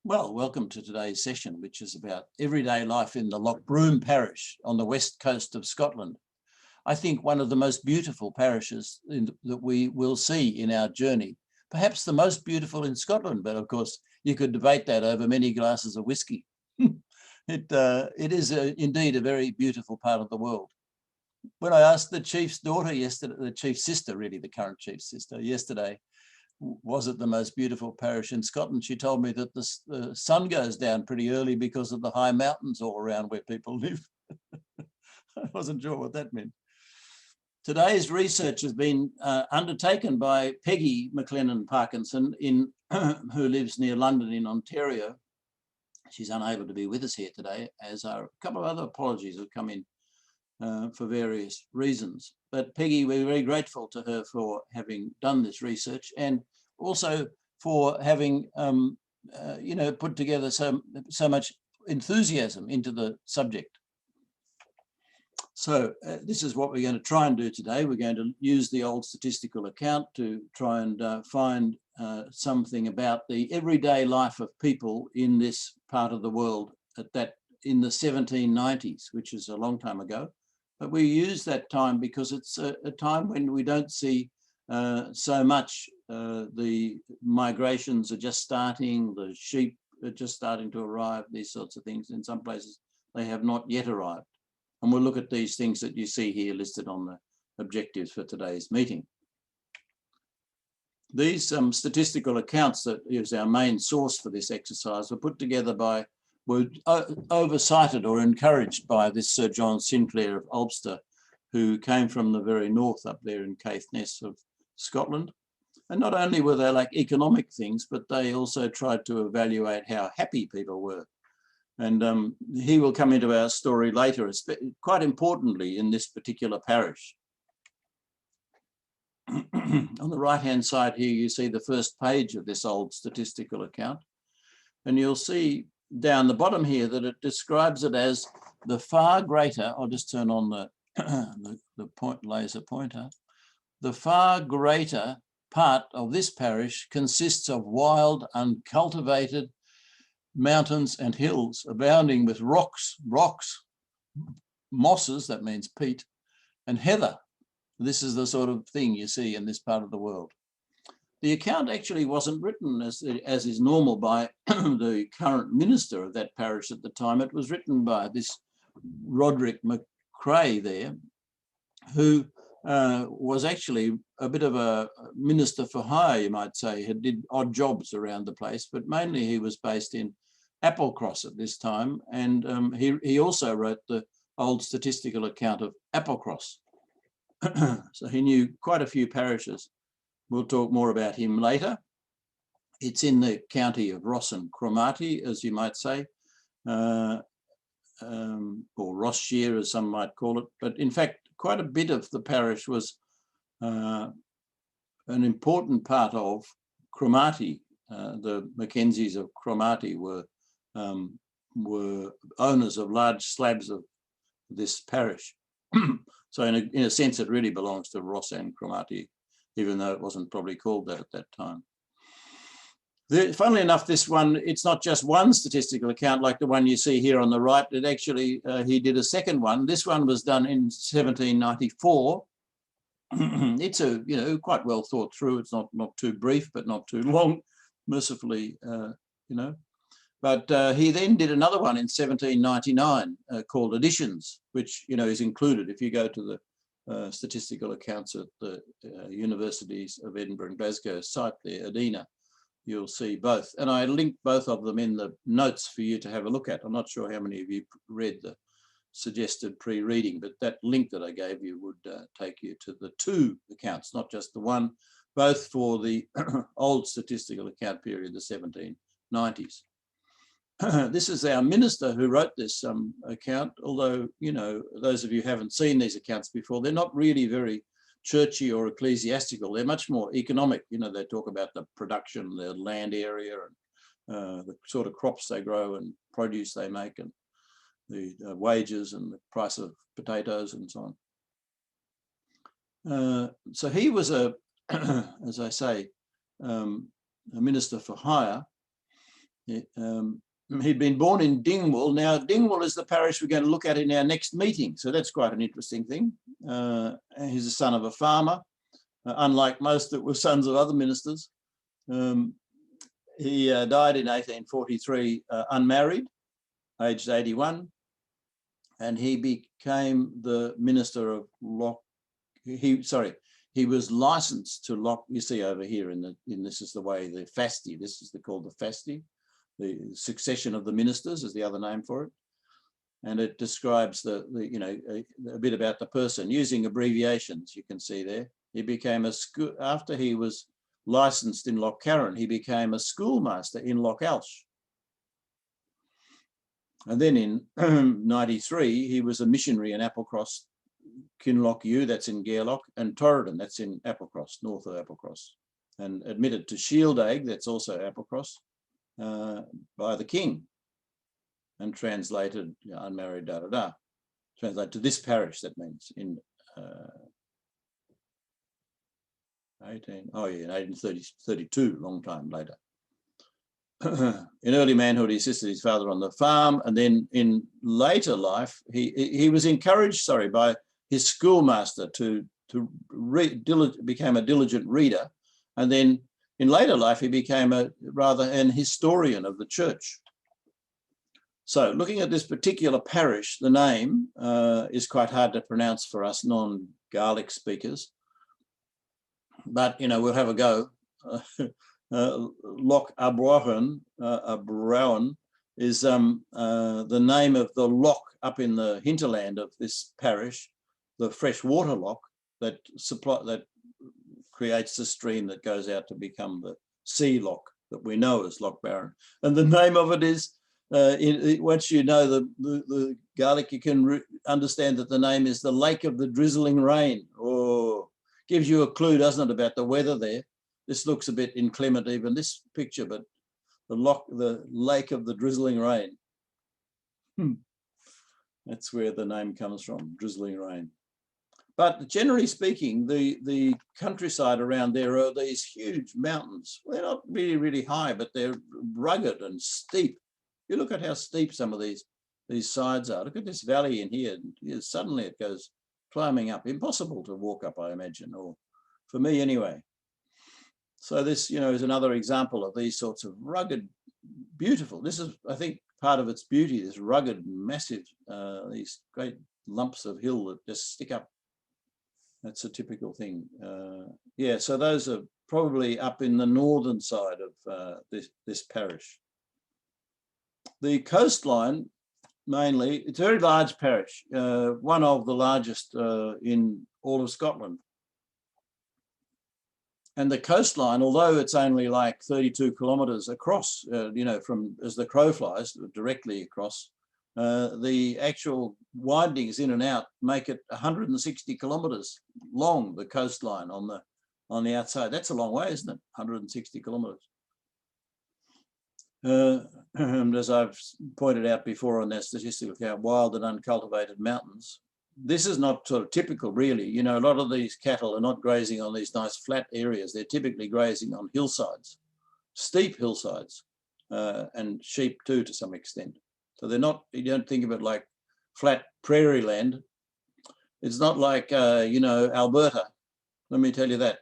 Well, welcome to today's session, which is about everyday life in the LOCHBROOM Parish on the west coast of Scotland. I think one of the most beautiful parishes that we will see in our journey, perhaps the most beautiful in Scotland, but of course you could debate that over many glasses of whiskey. It is indeed a very beautiful part of the world. When I asked the chief's daughter yesterday, the chief's sister, really the current chief's sister, yesterday, was it the most beautiful parish in Scotland? She told me that the sun goes down pretty early because of the high mountains all around where people live. I wasn't sure what that meant. Today's research has been undertaken by Peggy MacLennan Parkinson, who lives near London in Ontario. She's unable to be with us here today, as are a couple of other apologies have come in for various reasons. But Peggy, we're very grateful to her for having done this research and also for having, put together so much enthusiasm into the subject. So this is what we're going to try and do today. We're going to use the old statistical account to try and find something about the everyday life of people in this part of the world in the 1790s, which is a long time ago. But we use that time because it's a time when we don't see so much. The migrations are just starting, the sheep are just starting to arrive, these sorts of things. In some places, they have not yet arrived. And we'll look at these things that you see here listed on the objectives for today's meeting. These statistical accounts that is our main source for this exercise were put together were oversighted or encouraged by this Sir John Sinclair of Ulster, who came from the very north up there in Caithness of Scotland. And not only were they like economic things, but they also tried to evaluate how happy people were. And he will come into our story later, quite importantly in this particular parish. On the right-hand side here, you see the first page of this old statistical account. And you'll see down the bottom here that it describes it as the far greater, I'll just turn on the laser pointer. The far greater part of this parish consists of wild, uncultivated mountains and hills abounding with rocks, mosses, that means peat, and heather. This is the sort of thing you see in this part of the world. The account actually wasn't written as is normal by the current minister of that parish at the time. It was written by this Roderick McCrae there, who was actually a bit of a minister for hire, you might say. He did odd jobs around the place, but mainly he was based in Applecross at this time. And he also wrote the old statistical account of Applecross. So he knew quite a few parishes. We'll talk more about him later. It's in the county of Ross and Cromarty, as you might say, or Ross-shire, as some might call it. But in fact, quite a bit of the parish was an important part of Cromarty. The Mackenzies of Cromarty were owners of large slabs of this parish. So in a sense, it really belongs to Ross and Cromarty, even though it wasn't probably called that at that time. Funnily enough, this one, it's not just one statistical account like the one you see here on the right. It actually, he did a second one. This one was done in 1794. It's quite well thought through. It's not too brief, but not too long, mercifully, But he then did another one in 1799 called Additions, which, is included if you go to the statistical accounts at the universities of Edinburgh and Glasgow site there, Edina. You'll see both. And I linked both of them in the notes for you to have a look at. I'm not sure how many of you read the suggested pre-reading, but that link that I gave you would take you to the two accounts, not just the one, both for the old statistical account period, the 1790s. This is our minister who wrote this account, although, those of you who haven't seen these accounts before, they're not really very churchy or ecclesiastical. They're much more economic. They talk about the production, the land area, and the sort of crops they grow and produce they make, and the wages and the price of potatoes and so on. So he was as I say, a minister for hire. He'd been born in Dingwall. Now, Dingwall is the parish we're going to look at in our next meeting, so that's quite an interesting thing. He's the son of a farmer, unlike most that were sons of other ministers. He died in 1843 unmarried, aged 81, and he became the minister of he was licensed to Loch. You see over here in this is the way the Fasti. This is called the Fasti. The succession of the ministers is the other name for it, and it describes a bit about the person using abbreviations. You can see there. He became after he was licensed in Loch Carron, he became a schoolmaster in Loch Alsh. And then in 93, he was a missionary in Applecross, Kinloch U, that's in Gairloch, and Torridon, that's in Applecross, north of Applecross, and admitted to Shieldaig, that's also Applecross, by the king, and translated, unmarried, translated to this parish, that means, in 1832, long time later. In early manhood, he assisted his father on the farm, and then in later life, he was encouraged, by his schoolmaster to become a diligent reader, and then in later life, he became an historian of the church. So looking at this particular parish, the name is quite hard to pronounce for us non-Gaelic speakers, but, we'll have a go. LOCHBROOM is the name of the loch up in the hinterland of this parish, the freshwater loch that creates the stream that goes out to become the sea loch that we know as Loch Barron. And the name of it is, once you know the Gaelic, you can understand that the name is the Lake of the Drizzling Rain. Oh, gives you a clue, doesn't it, about the weather there. This looks a bit inclement, even this picture, but the Lake of the Drizzling Rain. That's where the name comes from, drizzling rain. But generally speaking, the countryside around there are these huge mountains. They're not really, really high, but they're rugged and steep. You look at how steep some of these sides are. Look at this valley in here. Suddenly it goes climbing up. Impossible to walk up, I imagine, or for me anyway. So this, is another example of these sorts of rugged, beautiful. This is, I think, part of its beauty, this rugged, massive, these great lumps of hill that just stick up. That's a typical thing. Yeah, so those are probably up in the northern side of this parish. The coastline, mainly, it's a very large parish, one of the largest in all of Scotland. And the coastline, although it's only like 32 kilometres across, from as the crow flies, directly across, the actual windings in and out make it 160 kilometres long, the coastline on the outside. That's a long way, isn't it? 160 kilometres. And as I've pointed out before on that statistical account, wild and uncultivated mountains. This is not sort of typical, really. A lot of these cattle are not grazing on these nice flat areas. They're typically grazing on hillsides, steep hillsides, and sheep too, to some extent. So they're not, you don't think of it like flat prairie land. It's not like, Alberta. Let me tell you that.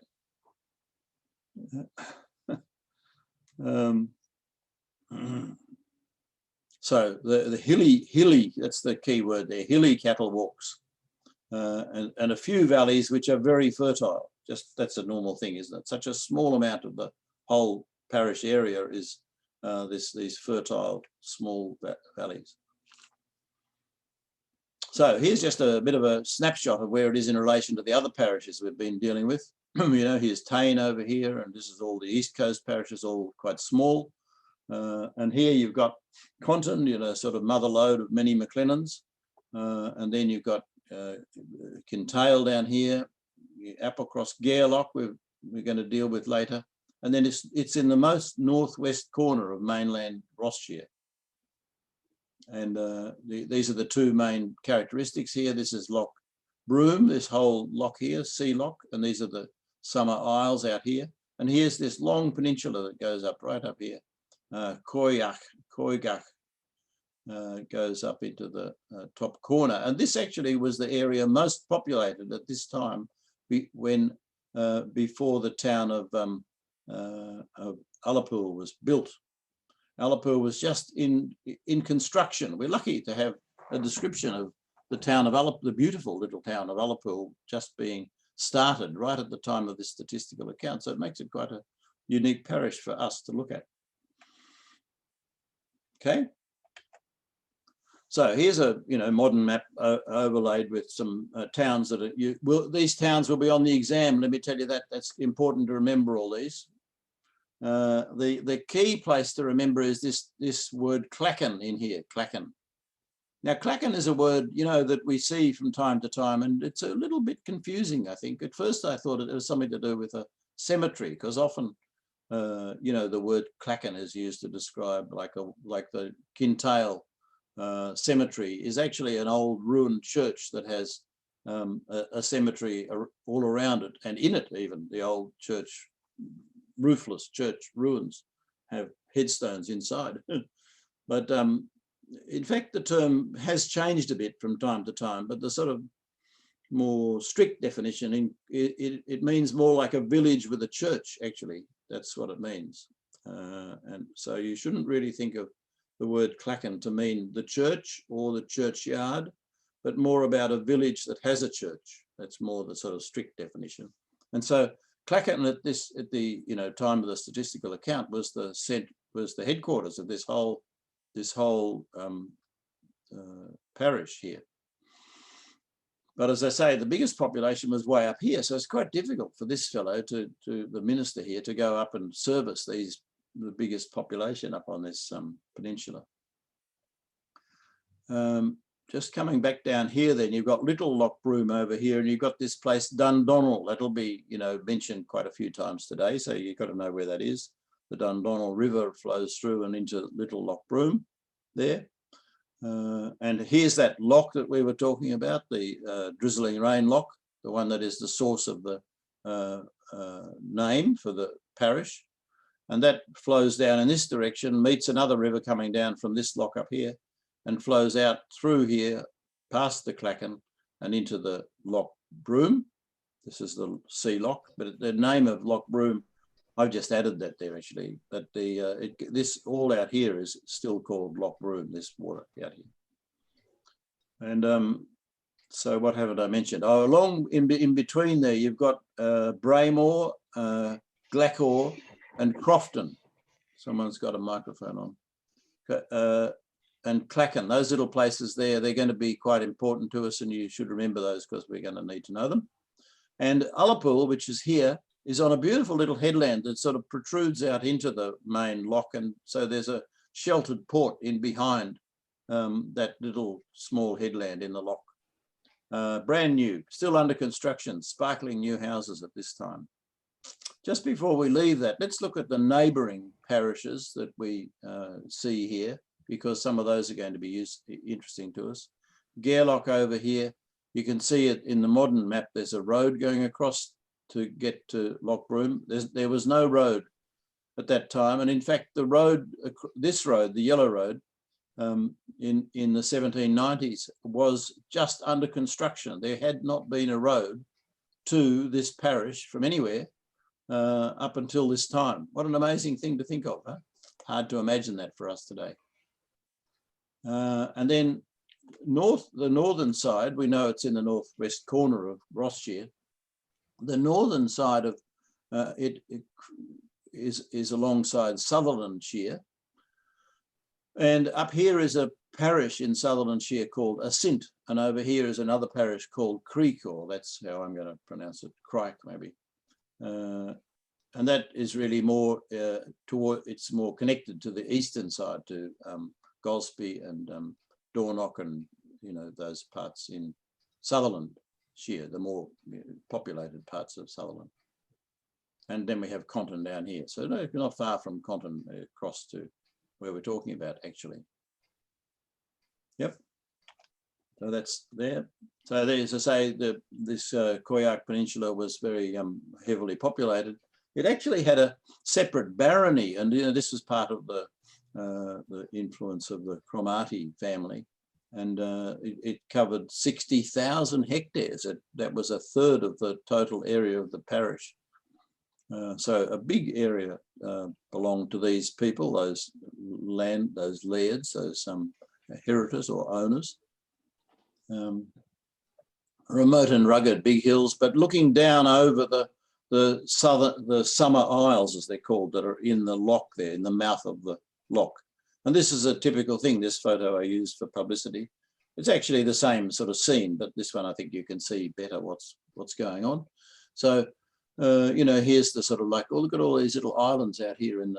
So the hilly, that's the key word there, hilly cattle walks, and a few valleys which are very fertile. Just that's a normal thing, isn't it? Such a small amount of the whole parish area is these fertile small valleys. So here's just a bit of a snapshot of where it is in relation to the other parishes we've been dealing with. Here's Tain over here, and this is all the East Coast parishes, all quite small. And here you've got Conton, sort of mother lode of many McLennans. And then you've got Kintail down here, Applecross, Gairloch, we're going to deal with later. And then it's in the most northwest corner of mainland Ross-shire. And these are the two main characteristics here. This is LOCHBROOM, this whole loch here, sea loch, and these are the summer isles out here. And here's this long peninsula that goes up right up here. Koigach goes up into the top corner. And this actually was the area most populated at this time when before the town of Ullapool was built. Ullapool was just in construction. We're lucky to have a description of the town of Ullapool, the beautiful little town of Ullapool, just being started right at the time of this statistical account. So it makes it quite a unique parish for us to look at. Okay. So here's a modern map overlaid with some towns that are, these towns will be on the exam. Let me tell you that. That's important to remember all these. The key place to remember is this word Clachan in here, Clachan. Now, Clachan is a word, that we see from time to time, and it's a little bit confusing, I think. At first, I thought it was something to do with a cemetery, because often, the word Clachan is used to describe like the Kintail cemetery is actually an old ruined church that has a cemetery all around it, and in it even the old church, roofless church ruins have headstones inside. But in fact, the term has changed a bit from time to time, but the sort of more strict definition, it means more like a village with a church, actually. That's what it means. And so you shouldn't really think of the word Clachan to mean the church or the churchyard, but more about a village that has a church. That's more the sort of strict definition. And so Clachan at the time of the statistical account was the headquarters of this whole parish here. But as I say, the biggest population was way up here, so it's quite difficult for this fellow, the minister here, to go up and service the biggest population up on this peninsula. Just coming back down here, then you've got Little Lochbroom over here, and you've got this place Dundonald. That'll be mentioned quite a few times today, so you've got to know where that is. The Dundonald River flows through and into Little Lochbroom there. And here's that loch that we were talking about, the Drizzling Rain Loch, the one that is the source of the name for the parish. And that flows down in this direction, meets another river coming down from this loch up here, and flows out through here, past the Clachan and into the Lochbroom. This is the sea loch, but the name of Lochbroom, I've just added that there actually, but this all out here is still called Lochbroom, this water out here. And so what haven't I mentioned? Oh, along in between there, you've got Braymore, Glackor and Crofton. Someone's got a microphone on. And Clachan, those little places there, they're going to be quite important to us, and you should remember those because we're going to need to know them. And Ullapool, which is here, is on a beautiful little headland that sort of protrudes out into the main loch, and so there's a sheltered port in behind that little small headland in the loch. Brand new, still under construction, sparkling new houses at this time. Just before we leave that, let's look at the neighbouring parishes that we see here, because some of those are going to be interesting to us. Gairloch over here, you can see it in the modern map, there's a road going across to get to Lochbroom. There was no road at that time, and in fact the road, this road, the yellow road, in the 1790s was just under construction. There had not been a road to this parish from anywhere up until this time. What an amazing thing to think of, huh? Hard to imagine that for us today. And then the northern side, we know it's in the northwest corner of Ross-shire. The northern side of it is alongside Sutherlandshire. And up here is a parish in Sutherlandshire called Asint, and over here is another parish called Creek, or that's how I'm going to pronounce it, Crike maybe. And that is really more it's more connected to the eastern side, to Golspie and Dornoch and those parts in Sutherlandshire, the more populated parts of Sutherland. And then we have Conton down here, so not far from Conton across to where we're talking about actually. Yep. So that's there. So there's, as I say, this Koyark Peninsula was very heavily populated. It actually had a separate barony, and this was part of the the influence of the Cromarty family. And it covered 60,000 hectares. That was a third of the total area of the parish. So a big area belonged to these people, those lairds, those heritors or owners. Remote and rugged big hills, but looking down over the Summer Isles, as they're called, that are in the loch there, in the mouth of the loch. And this is a typical thing. This photo I used for publicity. It's actually the same sort of scene, but this one I think you can see better what's going on. So you know, here's the sort of like, oh, look at all these little islands out here in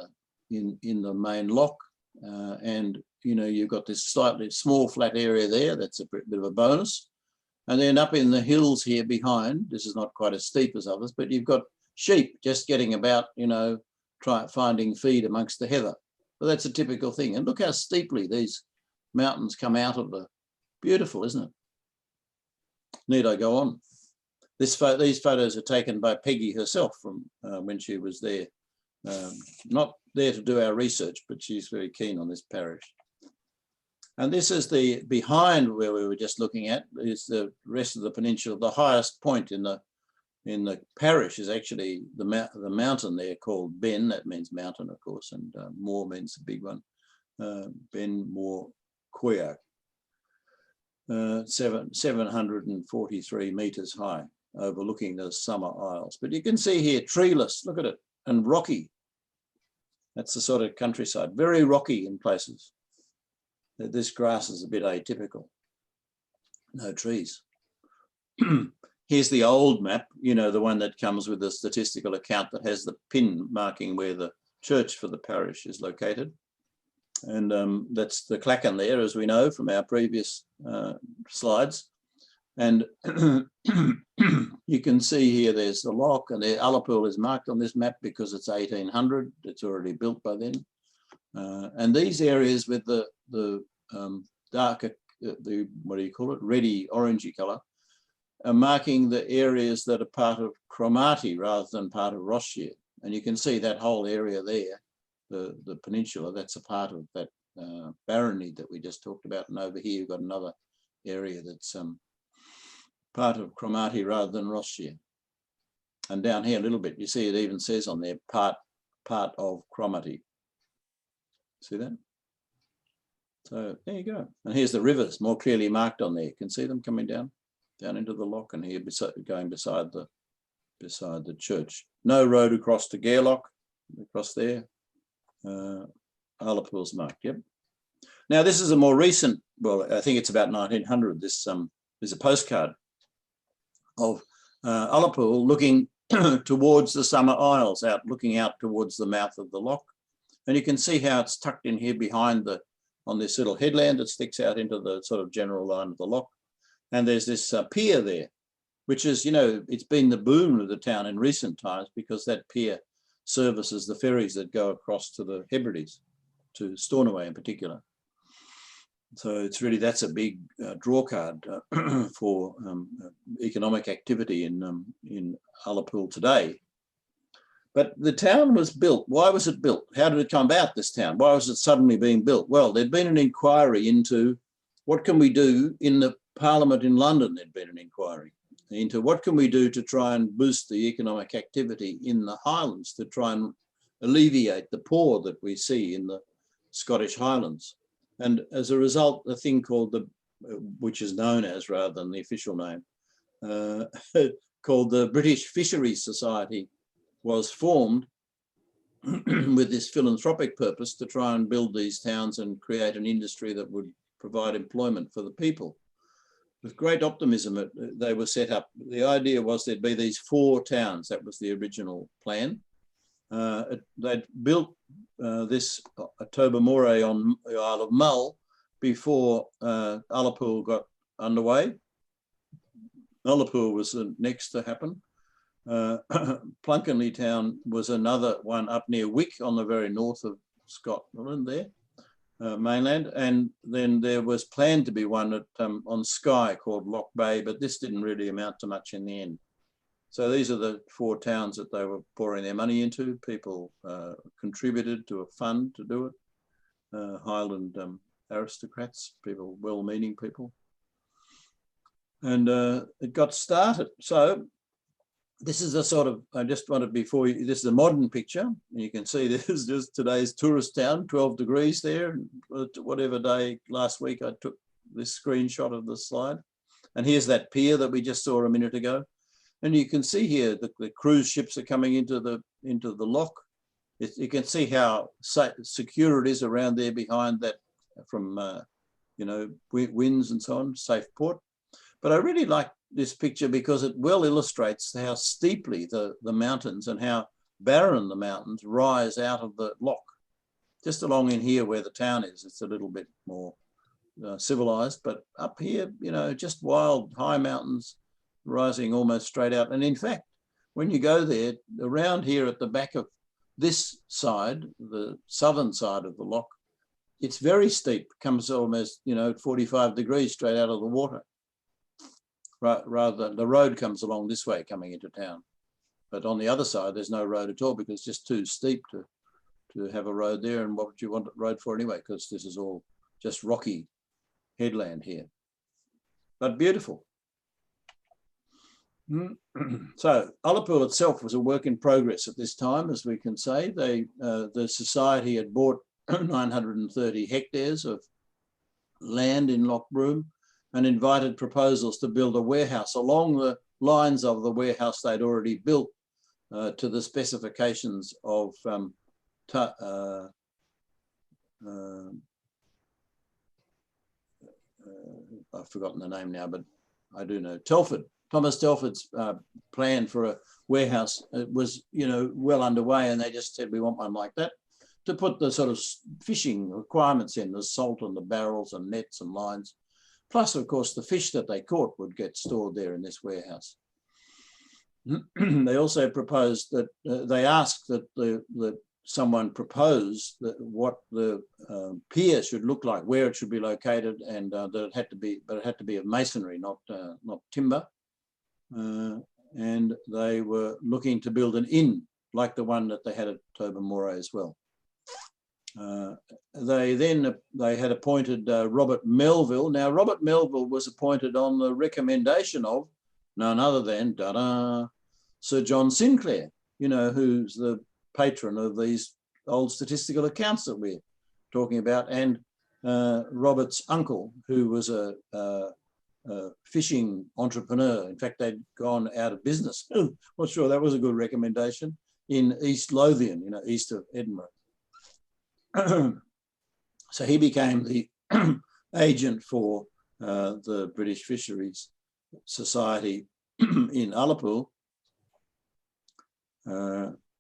the main loch, and you know, you've got this slightly small flat area there. That's a bit of a bonus. And then up in the hills here behind, this is not quite as steep as others, but you've got sheep just getting about, you know, finding feed amongst the heather. Well, that's a typical thing. And look how steeply these mountains come out of the, beautiful, isn't it? Need I go on? These photos are taken by Peggy herself from when she was there. Not there to do our research, but she's very keen on this parish. And this is the behind where we were just looking at, is the rest of the peninsula. The highest point in the parish is actually the mountain there called Ben. That means mountain, of course, and Moor means the big one. Ben Moor Quia, 743 meters high, overlooking the Summer Isles. But you can see here, treeless, look at it, and rocky. That's the sort of countryside, very rocky in places. This grass is a bit atypical, no trees. Here's the old map, you know, the one that comes with the statistical account that has the pin marking where the church for the parish is located. And that's the clachan there, as we know from our previous slides. And you can see here there's the loch, and the Ullapool is marked on this map because it's 1800. It's already built by then. And these areas with the darker, what do you call it, reddy orangey colour, are marking the areas that are part of Cromarty rather than part of Rothschild. And you can see that whole area there, the peninsula, that's a part of that barony that we just talked about. And over here you've got another area that's part of Cromarty rather than Rothschild. And down here a little bit, you see it even says on there, part of Cromarty. See that? So there you go. And here's the rivers more clearly marked on there. You can see them coming down into the loch, and here going beside the church. No road across to Gairloch, across there. Ullapool's marked, yep. Now this is a more recent, well, I think it's about 1900. This there's a postcard of Ullapool looking towards the Summer Isles, looking out towards the mouth of the loch. And you can see how it's tucked in here behind on this little headland that sticks out into the sort of general line of the loch. And there's this pier there, which is, you know, it's been the boom of the town in recent times because that pier services the ferries that go across to the Hebrides, to Stornoway in particular. So it's really, that's a big draw card for economic activity in Ullapool today. But the town was built. Why was it built? How did it come about, this town? Why was it suddenly being built? Well, there'd been an inquiry into what can we do in the Parliament in London. There'd been an inquiry into what can we do to try and boost the economic activity in the Highlands, to try and alleviate the poor that we see in the Scottish Highlands. And as a result, a thing called which is known as, rather than the official name, called the British Fisheries Society was formed with this philanthropic purpose to try and build these towns and create an industry that would provide employment for the people. With great optimism, they were set up. The idea was there'd be these 4 towns. That was the original plan. They'd built this Tobermory on the Isle of Mull before Ullapool got underway. Ullapool was the next to happen. Plunkenly Town was another one up near Wick on the very north of Scotland there, mainland. And then there was planned to be one on Skye called Loch Bay, but this didn't really amount to much in the end. So these are the 4 towns that they were pouring their money into. People contributed to a fund to do it. Highland aristocrats, people, well-meaning people. And it got started. So this is a sort of, I just wanted before you, this is a modern picture. You can see this is just today's tourist town, 12 degrees there. Whatever day last week I took this screenshot of the slide. And here's that pier that we just saw a minute ago. And you can see here that the cruise ships are coming into the loch. You can see how secure it is around there behind that from, you know, winds and so on, safe port. But I really like this picture because it well illustrates how steeply the mountains and how barren the mountains rise out of the loch. Just along in here where the town is, it's a little bit more civilized, but up here, you know, just wild high mountains rising almost straight out. And in fact, when you go there, around here at the back of this side, the southern side of the loch, it's very steep, comes almost, you know, 45 degrees straight out of the water. Rather than the road comes along this way coming into town. But on the other side, there's no road at all because it's just too steep to have a road there. And what would you want a road for anyway? Because this is all just rocky headland here, but beautiful. So Ullapool itself was a work in progress at this time, as we can say. The society had bought 930 hectares of land in LOCHBROOM and invited proposals to build a warehouse along the lines of the warehouse they'd already built to the specifications of I've forgotten the name now, but I do know Telford. Thomas Telford's plan for a warehouse was, you know, well underway, and they just said, we want one like that to put the sort of fishing requirements in, the salt and the barrels and nets and lines. Plus, of course, the fish that they caught would get stored there in this warehouse. They also proposed that they asked that someone propose that what the pier should look like, where it should be located, and that it had to be, but it had to be of masonry, not timber. And they were looking to build an inn like the one that they had at Tobermory as well. They had appointed Robert Melville. Now, Robert Melville was appointed on the recommendation of none other than Sir John Sinclair, you know, who's the patron of these old statistical accounts that we're talking about, and Robert's uncle, who was a fishing entrepreneur. In fact, they'd gone out of business. Not sure that was a good recommendation, in East Lothian, you know, east of Edinburgh. So he became the agent for the British Fisheries Society in Ullapool.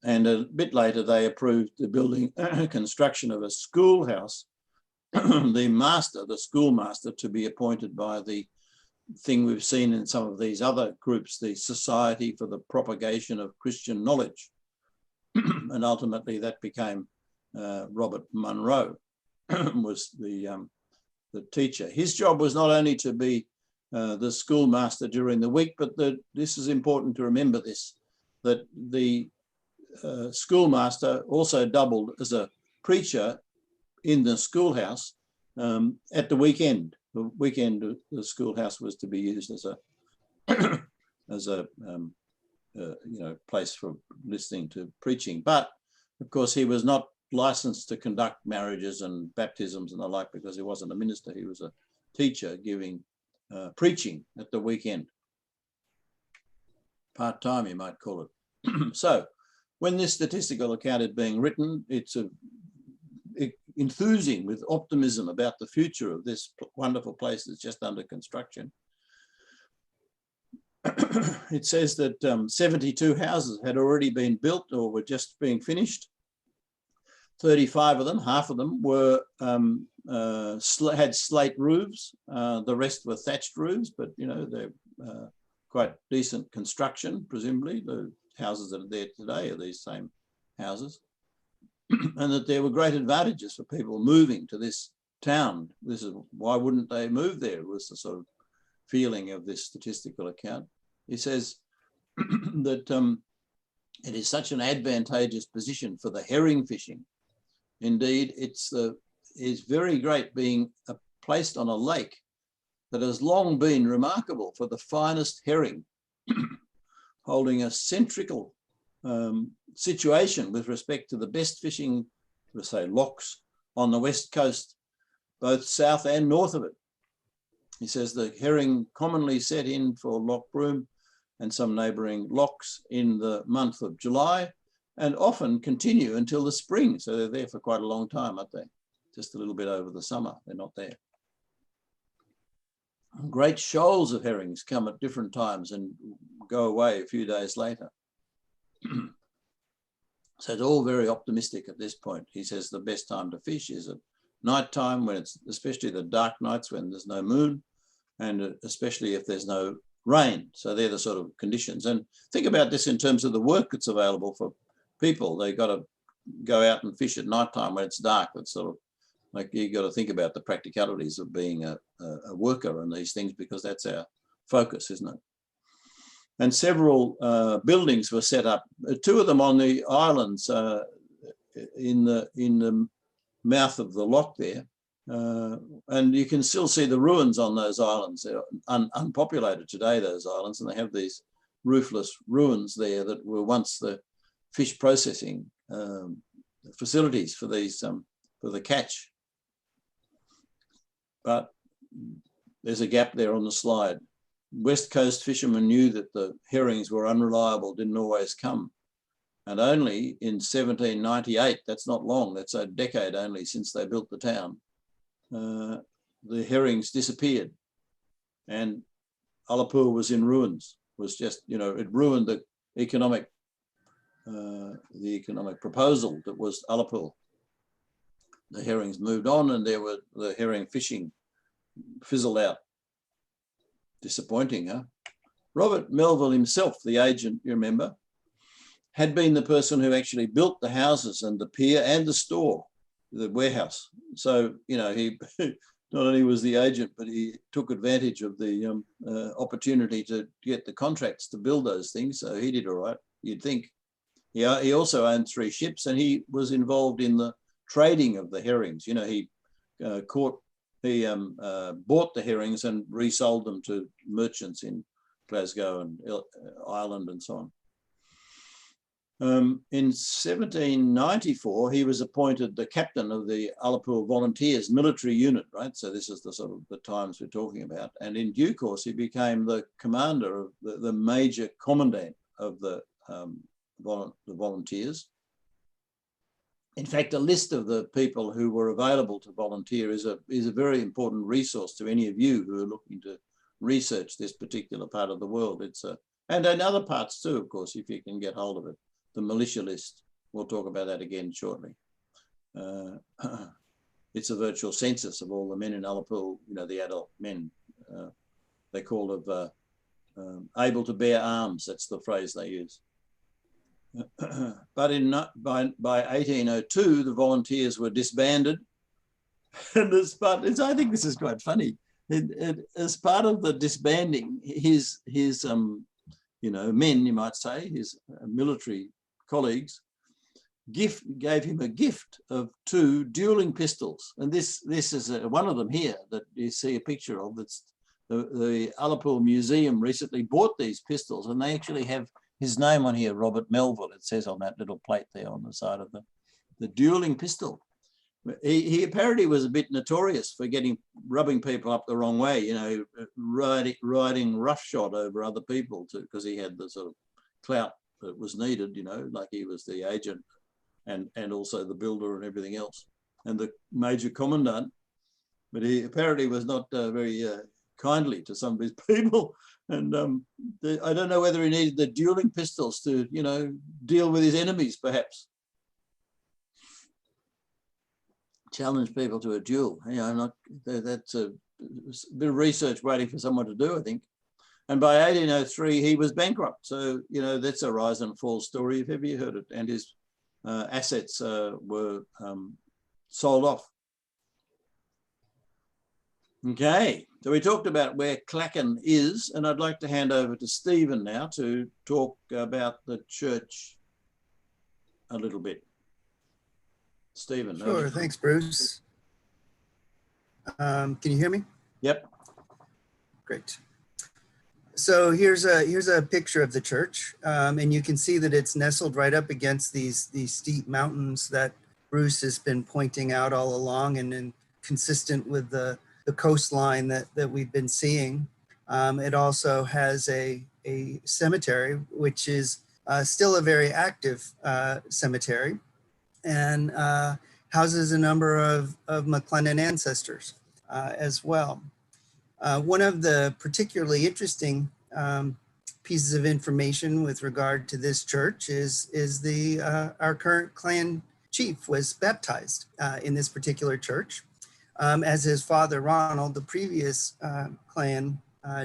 And a bit later, they approved the building construction of a schoolhouse. The schoolmaster, to be appointed by the thing we've seen in some of these other groups, the Society for the Propagation of Christian Knowledge. And ultimately that became Robert Munro was the teacher. His job was not only to be the schoolmaster during the week, but this is important to remember this, that the schoolmaster also doubled as a preacher in the schoolhouse at the weekend. The weekend, the schoolhouse was to be used as a you know, place for listening to preaching. But of course, he was not licensed to conduct marriages and baptisms and the like, because he wasn't a minister. He was a teacher giving preaching at the weekend. Part-time, you might call it. So when this statistical account is being written, it's enthusing with optimism about the future of this wonderful place that's just under construction. It says that 72 houses had already been built or were just being finished. 35 of them, half of them, were had slate roofs. The rest were thatched roofs, but you know, they're quite decent construction, presumably. The houses that are there today are these same houses. And that there were great advantages for people moving to this town. This is why wouldn't they move there, was the sort of feeling of this statistical account. He says that it is such an advantageous position for the herring fishing. Indeed, it's is very great, being placed on a lake that has long been remarkable for the finest herring, holding a centrical situation with respect to the best fishing, let's say, lochs on the west coast, both south and north of it. He says the herring commonly set in for LOCHBROOM and some neighbouring lochs in the month of July, and often continue until the spring. So they're there for quite a long time, aren't they? Just a little bit over the summer, they're not there. Great shoals of herrings come at different times and go away a few days later. So it's all very optimistic at this point. He says the best time to fish is at night time, when it's especially the dark nights when there's no moon, and especially if there's no rain. So they're the sort of conditions. And think about this in terms of the work that's available for people. They've got to go out and fish at night time when it's dark. It's sort of like, you've got to think about the practicalities of being a worker and these things, because that's our focus, isn't it? And several buildings were set up, two of them on the islands in the mouth of the loch there. And you can still see the ruins on those islands. They're unpopulated today, those islands, and they have these roofless ruins there that were once the fish processing facilities for these for the catch. But there's a gap there on the slide. West Coast fishermen knew that the herrings were unreliable, didn't always come. And only in 1798, that's not long, that's a decade only since they built the town, the herrings disappeared, and Ullapool was in ruins. It was just, you know, it ruined the economic proposal that was Ullapool. The herrings moved on, and the herring fishing fizzled out. Disappointing, huh? Robert Melville himself, the agent, you remember, had been the person who actually built the houses and the pier and the store, the warehouse. So, you know, he not only was the agent, but he took advantage of the opportunity to get the contracts to build those things. So he did all right, you'd think. He also owned 3 ships, and he was involved in the trading of the herrings. You know, he bought the herrings and resold them to merchants in Glasgow and Ireland and so on. In 1794, he was appointed the captain of the Ullapool Volunteers military unit, right? So this is the sort of the times we're talking about. And in due course, he became the commander of the major commandant of the volunteers. In fact, a list of the people who were available to volunteer is a very important resource to any of you who are looking to research this particular part of the world. And in other parts too, of course, if you can get hold of it. The militia list, we'll talk about that again shortly. It's a virtual census of all the men in Ullapool, you know, the adult men. They call it able to bear arms, that's the phrase they use. But by 1802, the volunteers were disbanded. And I think this is quite funny. As part of the disbanding, his you know, men, you might say, his military colleagues, gave him a gift of 2 dueling pistols. And this is one of them here that you see a picture of. That's the Ullapool Museum recently bought these pistols, and they actually have his name on here, Robert Melville. It says on that little plate there on the side of the dueling pistol. He apparently was a bit notorious for rubbing people up the wrong way, you know, riding roughshod over other people too, because he had the sort of clout that was needed, you know, like he was the agent and also the builder and everything else, and the major commandant. But he apparently was not very kindly to some of his people, and I don't know whether he needed the dueling pistols to, you know, deal with his enemies, perhaps. Challenge people to a duel. You know, that's a bit of research waiting for someone to do, I think. And by 1803, he was bankrupt. So, you know, that's a rise and fall story, if ever you heard it. And his assets were sold off. Okay, so we talked about where Clachan is, and I'd like to hand over to Stephen now to talk about the church a little bit. Stephen. Sure, thanks, Bruce. Can you hear me? Yep. Great. So here's a picture of the church, and you can see that it's nestled right up against these steep mountains that Bruce has been pointing out all along, and consistent with the coastline that we've been seeing. It also has a cemetery, which is still a very active cemetery, and houses a number of McLennan ancestors as well. One of the particularly interesting pieces of information with regard to this church is our current clan chief was baptized in this particular church, as his father Ronald, the previous clan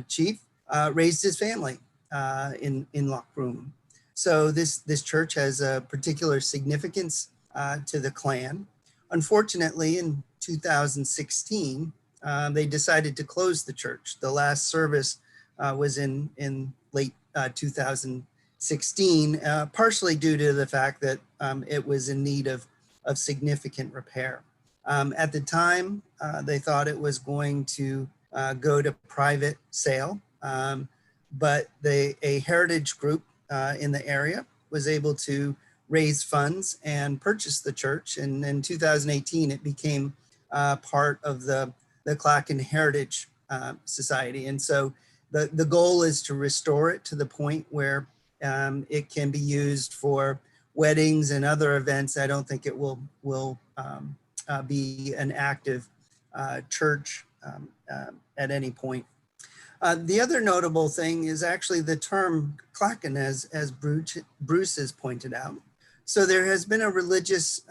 chief, raised his family in LOCHBROOM. So this church has a particular significance to the clan. Unfortunately, in 2016, they decided to close the church. The last service was in late 2016, partially due to the fact that it was in need of significant repair. At the time, they thought it was going to go to private sale, but a heritage group in the area was able to raise funds and purchase the church. And in 2018, it became part of the Clackan Heritage Society. And so the goal is to restore it to the point where it can be used for weddings and other events. I don't think it will be an active church at any point. The other notable thing is actually the term Clackan, as Bruce has pointed out. So there has been a religious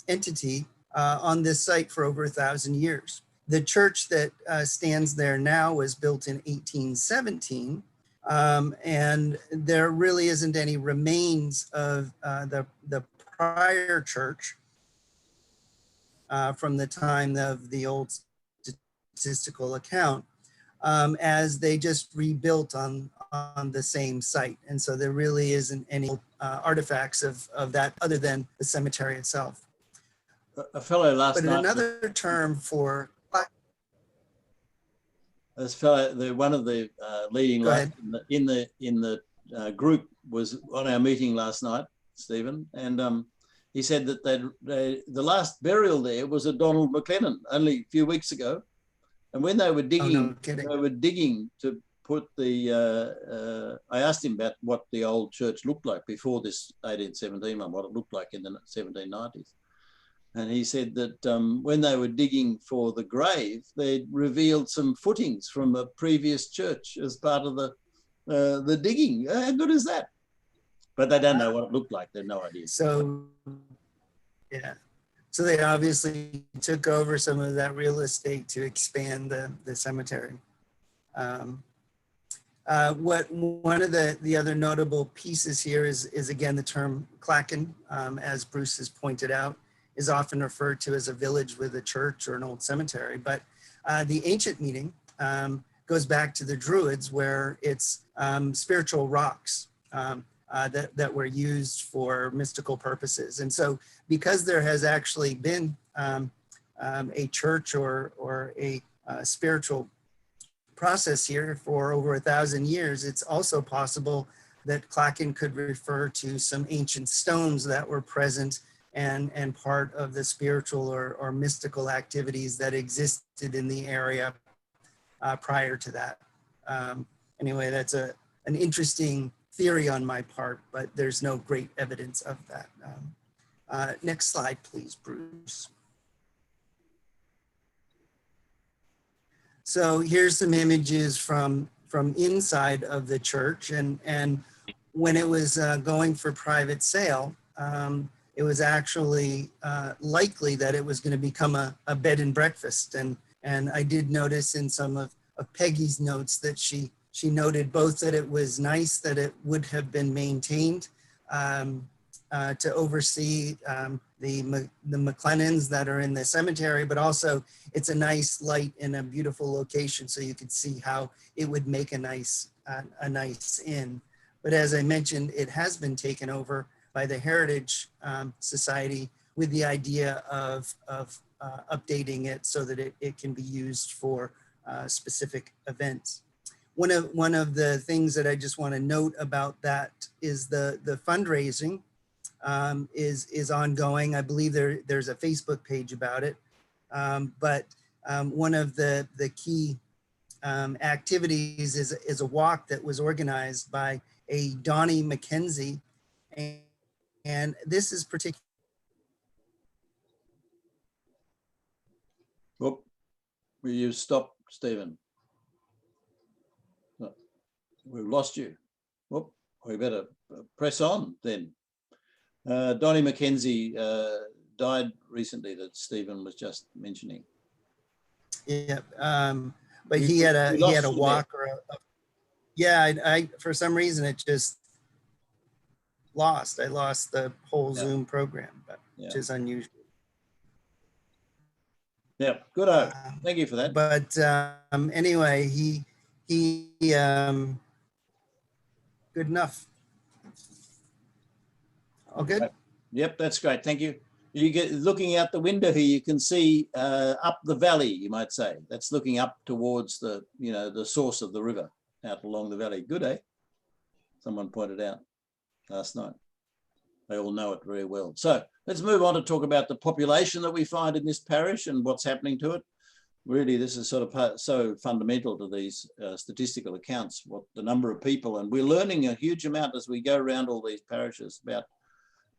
entity on this site for over 1,000 years. The church that stands there now was built in 1817, and there really isn't any remains of the prior church from the time of the old statistical account, as they just rebuilt on the same site. And so there really isn't any artifacts of that other than the cemetery itself. A fellow last night. But another term for this fellow, one of the leading lights in the group was on our meeting last night, Stephen, and he said that the last burial there was a Donald McLennan only a few weeks ago, and when they were digging, to put the. I asked him about what the old church looked like before this 1817 one, what it looked like in the 1790s. And he said that when they were digging for the grave, they revealed some footings from a previous church as part of the digging. How good is that? But they don't know what it looked like. They have no idea. So, yeah. So they obviously took over some of that real estate to expand the cemetery. One of the other notable pieces here is again, the term Clackan, as Bruce has pointed out, is often referred to as a village with a church or an old cemetery. But the ancient meaning goes back to the Druids, where it's spiritual rocks that were used for mystical purposes. And so because there has actually been a church or a spiritual process here for over 1,000 years, it's also possible that Clackan could refer to some ancient stones that were present and part of the spiritual or mystical activities that existed in the area prior to that. Anyway, that's an interesting theory on my part, but there's no great evidence of that. Next slide, please, Bruce. So here's some images from inside of the church, and when it was going for private sale, it was actually likely that it was going to become a bed and breakfast. And I did notice in some of Peggy's notes that she noted both that it was nice that it would have been maintained to oversee the McLennans that are in the cemetery, but also it's a nice light in a beautiful location, so you could see how it would make a nice inn. But as I mentioned, it has been taken over by the Heritage Society with the idea of updating it so that it can be used for specific events. One of the things that I just want to note about that is the fundraising is ongoing. I believe there's a Facebook page about it. But one of the key activities is a walk that was organized by a Donnie McKenzie, and this is particular. Whoop. Will you stop, Stephen? No, we've lost you. Whoop. We better press on then. Donnie McKenzie died recently, that Stephen was just mentioning. Yeah, but he had a walk or yeah. I for some reason it just lost. I lost the whole Zoom program, but which is unusual. Yeah, good. Thank you for that. But anyway, he good enough. All good. Yep, that's great. Thank you. You get looking out the window here, you can see up the valley, you might say. That's looking up towards the, the source of the river out along the valley. Good, eh? Someone pointed out last night. They all know it very well. So let's move on to talk about the population that we find in this parish and what's happening to it. Really, this is sort of so fundamental to these statistical accounts, what the number of people, and we're learning a huge amount as we go around all these parishes about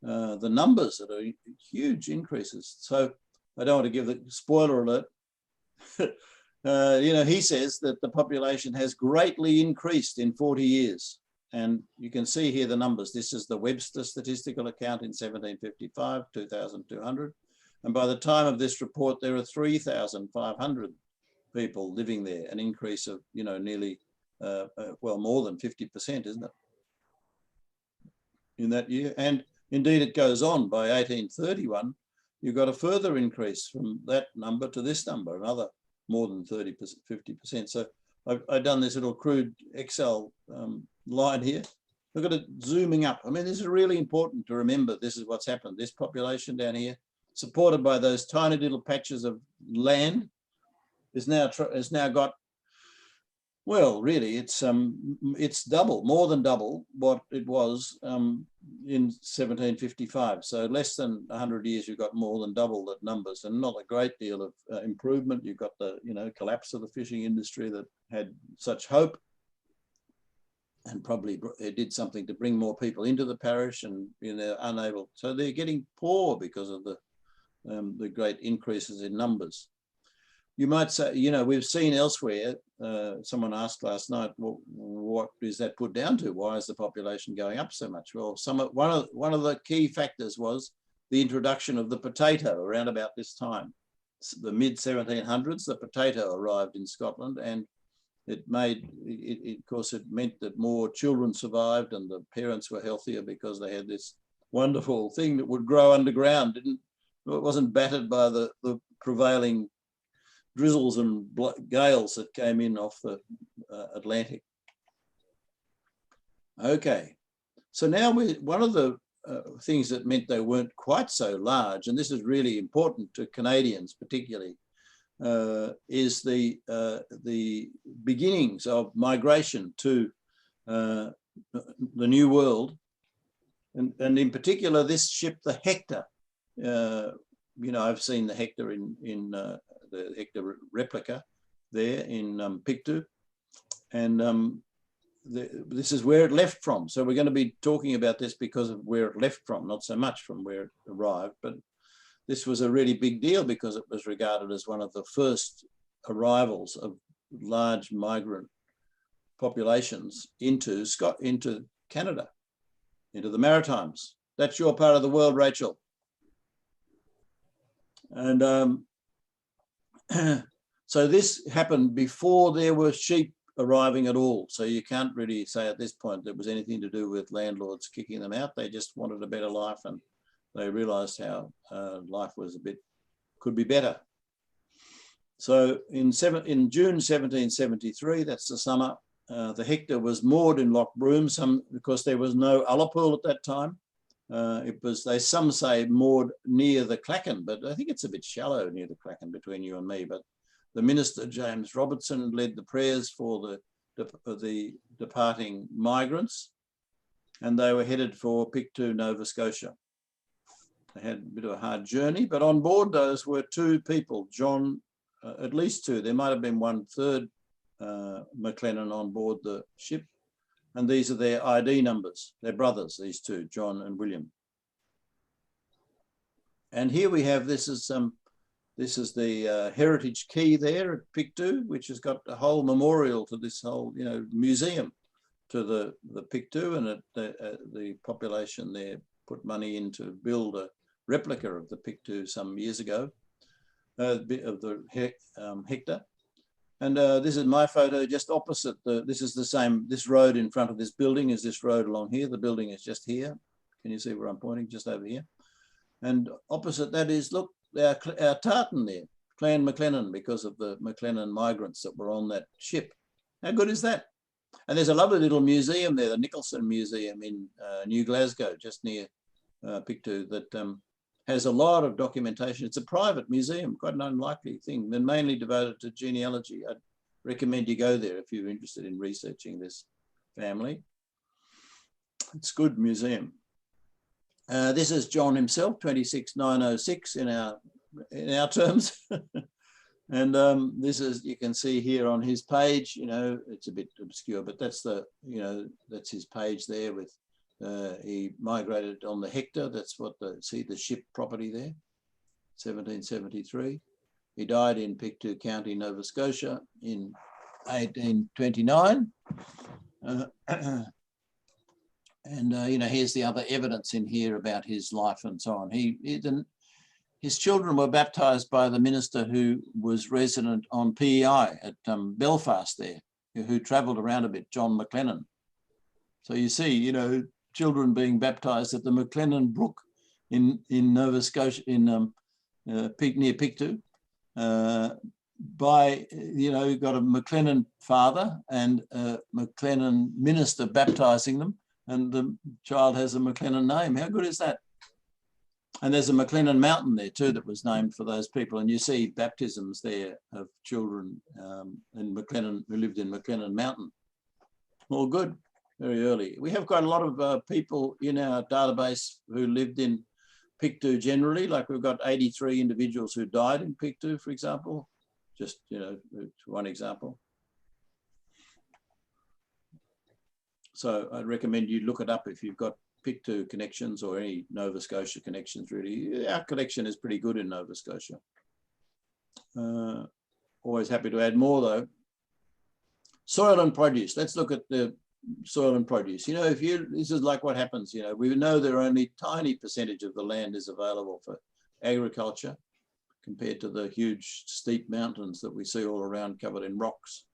the numbers that are huge increases. So I don't want to give the spoiler alert. He says that the population has greatly increased in 40 years. And you can see here the numbers. This is the Webster statistical account in 1755, 2,200. And by the time of this report, there are 3,500 people living there, an increase of, nearly, well, more than 50%, isn't it? In that year. And indeed, it goes on. By 1831, you've got a further increase from that number to this number, another more than 30%, 50%. So I've done this little crude Excel line here. Look at it zooming up. I mean, this is really important to remember. This is what's happened. This population down here, supported by those tiny little patches of land, is now got, well, really, it's double, more than double what it was in 1755. So less than 100 years, you've got more than double that numbers, and not a great deal of improvement. You've got the collapse of the fishing industry that had such hope, and probably it did something to bring more people into the parish, and they're unable. So they're getting poor because of the great increases in numbers. You might say, we've seen elsewhere, someone asked last night, well, what is that put down to? Why is the population going up so much? Well, one of the key factors was the introduction of the potato around about this time. The mid-1700s, the potato arrived in Scotland, and of course, it meant that more children survived and the parents were healthier because they had this wonderful thing that would grow underground. It wasn't battered by the prevailing drizzles and gales that came in off the Atlantic. Okay, so now one of the things that meant they weren't quite so large, and this is really important to Canadians particularly, is the beginnings of migration to the New World, and in particular this ship, the Hector. I've seen the Hector in the Hector replica there in Pictou, and this is where it left from. So we're going to be talking about this because of where it left from, not so much from where it arrived, but this was a really big deal because it was regarded as one of the first arrivals of large migrant populations into Canada, into the Maritimes. That's your part of the world, Rachel. And so this happened before there were sheep arriving at all. So you can't really say at this point there was anything to do with landlords kicking them out. They just wanted a better life, and they realized how life was could be better. So in June 1773, that's the summer, the Hector was moored in LOCHBROOM, because there was no Ullapool at that time. It was, some say, moored near the Clachan, but I think it's a bit shallow near the Clachan between you and me. But the minister, James Robertson, led the prayers for the departing migrants, and they were headed for Pictou, Nova Scotia. They had a bit of a hard journey, but on board those were two people, John, at least two. There might have been one third McLennan on board the ship. And these are their ID numbers. They're brothers, these two, John and William. And here we have, this is the heritage key there at Pictou, which has got a whole memorial to this whole, museum to the Pictou, and the population there put money in to build a replica of the Pictou some years ago, of the Hector. And this is my photo just opposite this is the same, this road in front of this building is this road along here. The building is just here. Can you see where I'm pointing? Just over here. And opposite that is, look, our tartan there, Clan MacLennan, because of the McLennan migrants that were on that ship. How good is that? And there's a lovely little museum there, the Nicholson Museum in New Glasgow, just near Pictou, that has a lot of documentation. It's a private museum, quite an unlikely thing, and mainly devoted to genealogy. I'd recommend you go there if you're interested in researching this family. It's a good museum. This is John himself, 26906 in our terms. And this is, you can see here on his page, it's a bit obscure, but that's that's his page there with, he migrated on the Hector. That's what see the ship property there, 1773. He died in Pictou County, Nova Scotia in 1829. Here's the other evidence in here about his life and so on. His children were baptized by the minister who was resident on PEI at Belfast there, who travelled around a bit, John McLennan. So you see, children being baptized at the McLennan Brook in Nova Scotia, near Pictou, by, got a McLennan father and a McLennan minister baptizing them, and the child has a McLennan name. How good is that? And there's a McLennan mountain there too that was named for those people, and you see baptisms there of children in McLennan, who lived in McLennan Mountain. All good. Very early. We have quite a lot of people in our database who lived in Pictou generally, like we've got 83 individuals who died in Pictou, for example, just, one example. So I'd recommend you look it up if you've got Pictou connections or any Nova Scotia connections, really. Our collection is pretty good in Nova Scotia. Always happy to add more, though. Soil and produce. Let's look at the soil and produce. This is like what happens, we know there are only tiny percentage of the land is available for agriculture compared to the huge steep mountains that we see all around covered in rocks.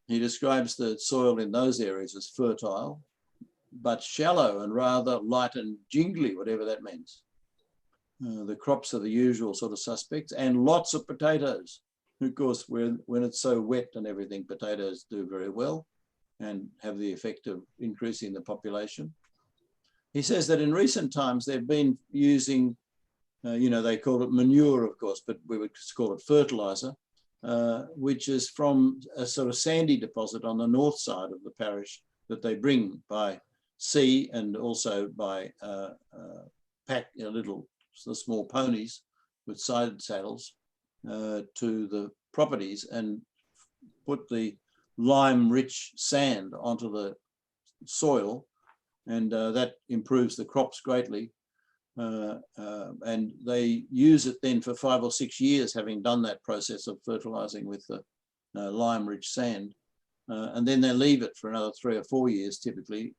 He describes the soil in those areas as fertile, but shallow and rather light and jingly, whatever that means. The crops are the usual sort of suspects, and lots of potatoes. Of course, when it's so wet and everything, potatoes do very well and have the effect of increasing the population. He says that in recent times they've been using, they call it manure, of course, but we would call it fertilizer, which is from a sort of sandy deposit on the north side of the parish that they bring by sea and also by small ponies with side saddles to the properties and put the lime-rich sand onto the soil, and that improves the crops greatly. And they use it then for 5 or 6 years, having done that process of fertilizing with the lime-rich sand. And then they leave it for another 3 or 4 years, typically,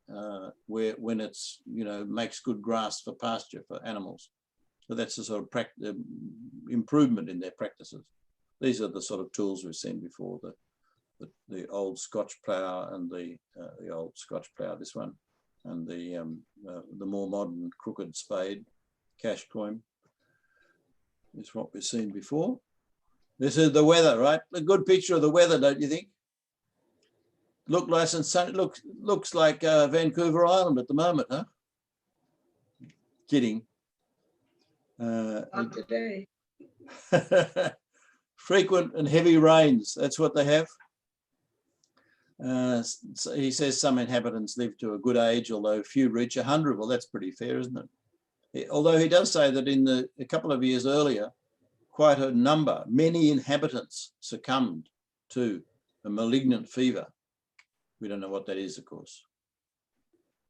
when it's, makes good grass for pasture for animals. So that's a sort of improvement in their practices. These are the sort of tools we've seen before, the old Scotch plough and the old Scotch plough, this one, and the more modern crooked spade, cash coin. Is what we've seen before. This is the weather, right? A good picture of the weather, don't you think? Look nice and sunny. Looks like Vancouver Island at the moment, huh? Kidding. Not today. Frequent and heavy rains, that's what they have. So he says some inhabitants live to a good age, although few reach 100. Well, that's pretty fair, isn't it? Although he does say that in a couple of years earlier, quite a number, many inhabitants succumbed to a malignant fever. We don't know what that is, of course.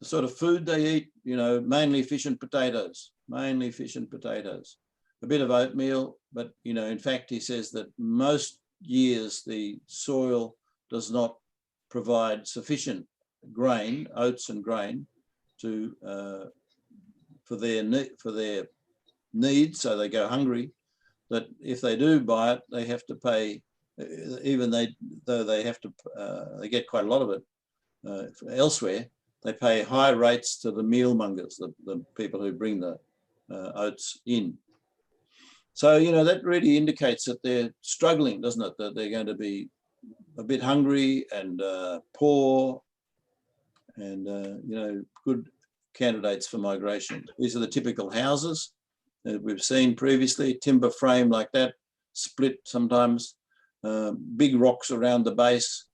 The sort of food they eat, you know, mainly fish and potatoes, mainly fish and potatoes. A bit of oatmeal, but, you know, in fact, he says that most years the soil does not provide sufficient grain, oats and grain, to for their needs, so they go hungry. That if they do buy it, they have to pay, even though they have to, they get quite a lot of it elsewhere. They pay high rates to the meal mongers, the people who bring the oats in. So, you know, that really indicates that they're struggling, doesn't it? That they're going to be a bit hungry and poor and, you know, good candidates for migration. These are the typical houses that we've seen previously, timber frame like that, split sometimes, big rocks around the base,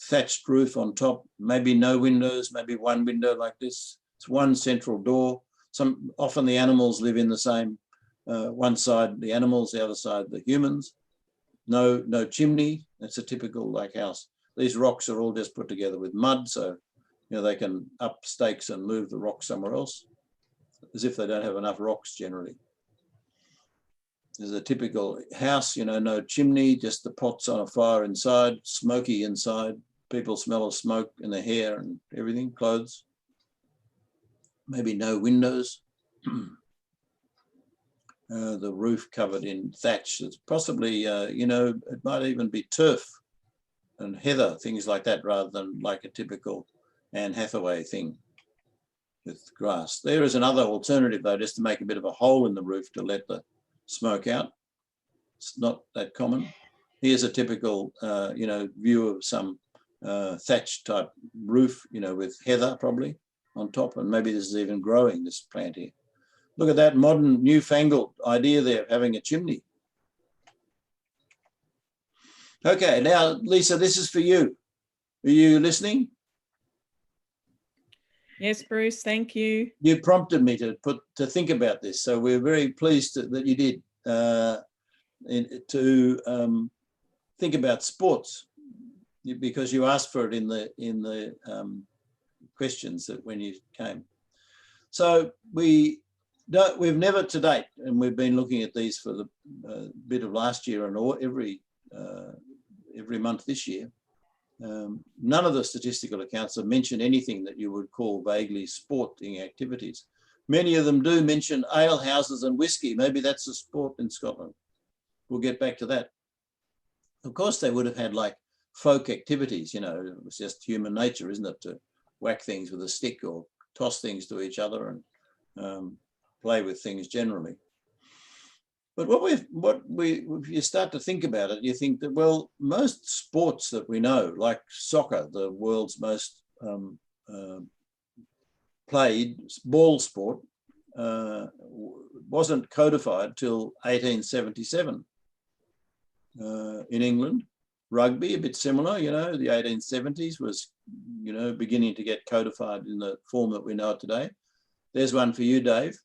thatched roof on top, maybe no windows, maybe one window like this. It's one central door. Often the animals live in the same, one side the animals, the other side the humans. No chimney. That's a typical like house. These rocks are all just put together with mud, so you know they can up stakes and move the rocks somewhere else, as if they don't have enough rocks generally. There's a typical house, you know, no chimney, just the pots on a fire inside, smoky inside. People smell of smoke in their hair and everything, clothes. Maybe no windows. The roof covered in thatch. It's possibly, you know, it might even be turf and heather, things like that, rather than like a typical Anne Hathaway thing with grass. There is another alternative, though, just to make a bit of a hole in the roof to let the smoke out. It's not that common. Here's a typical, you know, view of some thatch type roof, you know, with heather probably on top, and maybe this is even growing, this plant here. Look at that modern newfangled idea there of having a chimney. Okay, now, Lisa, this is for you. Are you listening? Yes, Bruce, thank you. You prompted me to think about this, so we're very pleased that you did to think about sports, because you asked for it in the questions that when you came. So we've never to date, and we've been looking at these for the bit of last year and every month this year. None of the statistical accounts have mentioned anything that you would call vaguely sporting activities. Many of them do mention ale houses and whiskey. Maybe that's a sport in Scotland. We'll get back to that. Of course, they would have had like folk activities, you know, it was just human nature, isn't it, to whack things with a stick or toss things to each other and play with things generally. But if you start to think about it, you think that, well, most sports that we know, like soccer, the world's most played ball sport, wasn't codified till 1877 in England. Rugby, a bit similar, you know, the 1870s was, you know, beginning to get codified in the form that we know it today. There's one for you, Dave.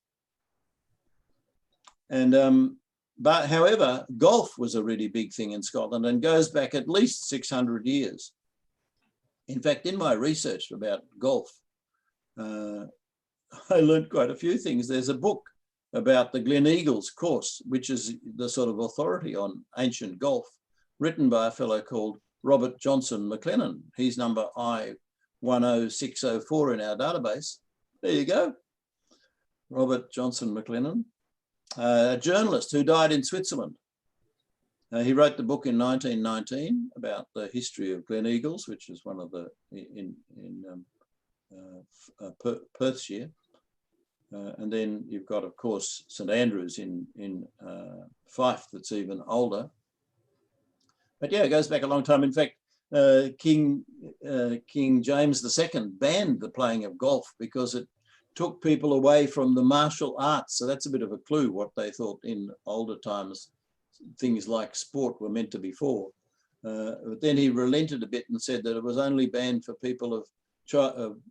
And but however, golf was a really big thing in Scotland and goes back at least 600 years. In fact, in my research about golf, I learned quite a few things. There's a book about the Gleneagles course, which is the sort of authority on ancient golf, written by a fellow called Robert Johnson McLennan. He's number I10604 in our database. There you go. Robert Johnson McLennan. A journalist who died in Switzerland. He wrote the book in 1919 about the history of Gleneagles, which is one of the in Perthshire. And then you've got, of course, St Andrews in Fife, that's even older. But yeah, it goes back a long time. In fact, King James II banned the playing of golf because it took people away from the martial arts. So that's a bit of a clue what they thought in older times things like sport were meant to be for. But then he relented a bit and said that it was only banned for people of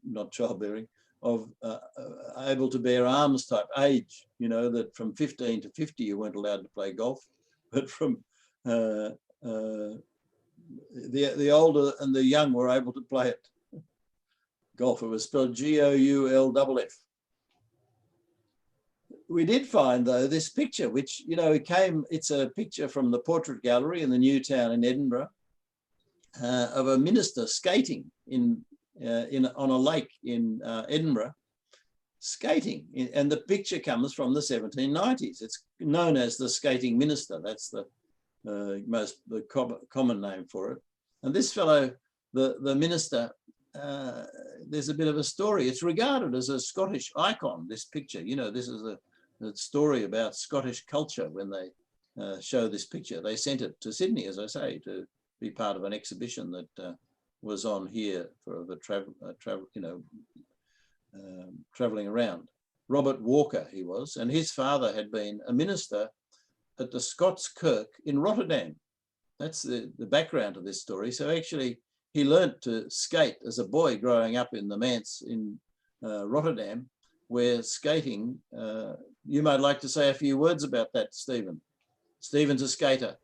not childbearing, of able to bear arms type age, you know, that from 15 to 50 you weren't allowed to play golf, but from the older and the young were able to play it. Golf, it was spelled Goullff. We did find, though, this picture, which, you know, it's a picture from the Portrait Gallery in the New Town in Edinburgh of a minister skating on a lake in Edinburgh, skating. And the picture comes from the 1790s. It's known as the skating minister. That's the common name for it. And this fellow, the minister, there's a bit of a story. It's regarded as a Scottish icon, this picture. You know, this is a story about Scottish culture when they show this picture. They sent it to Sydney, as I say, to be part of an exhibition that was on here for the traveling around. Robert Walker, he was, and his father had been a minister at the Scots Kirk in Rotterdam. That's the background of this story. So actually, he learnt to skate as a boy growing up in the manse in Rotterdam, where skating, you might like to say a few words about that, Stephen. Stephen's a skater.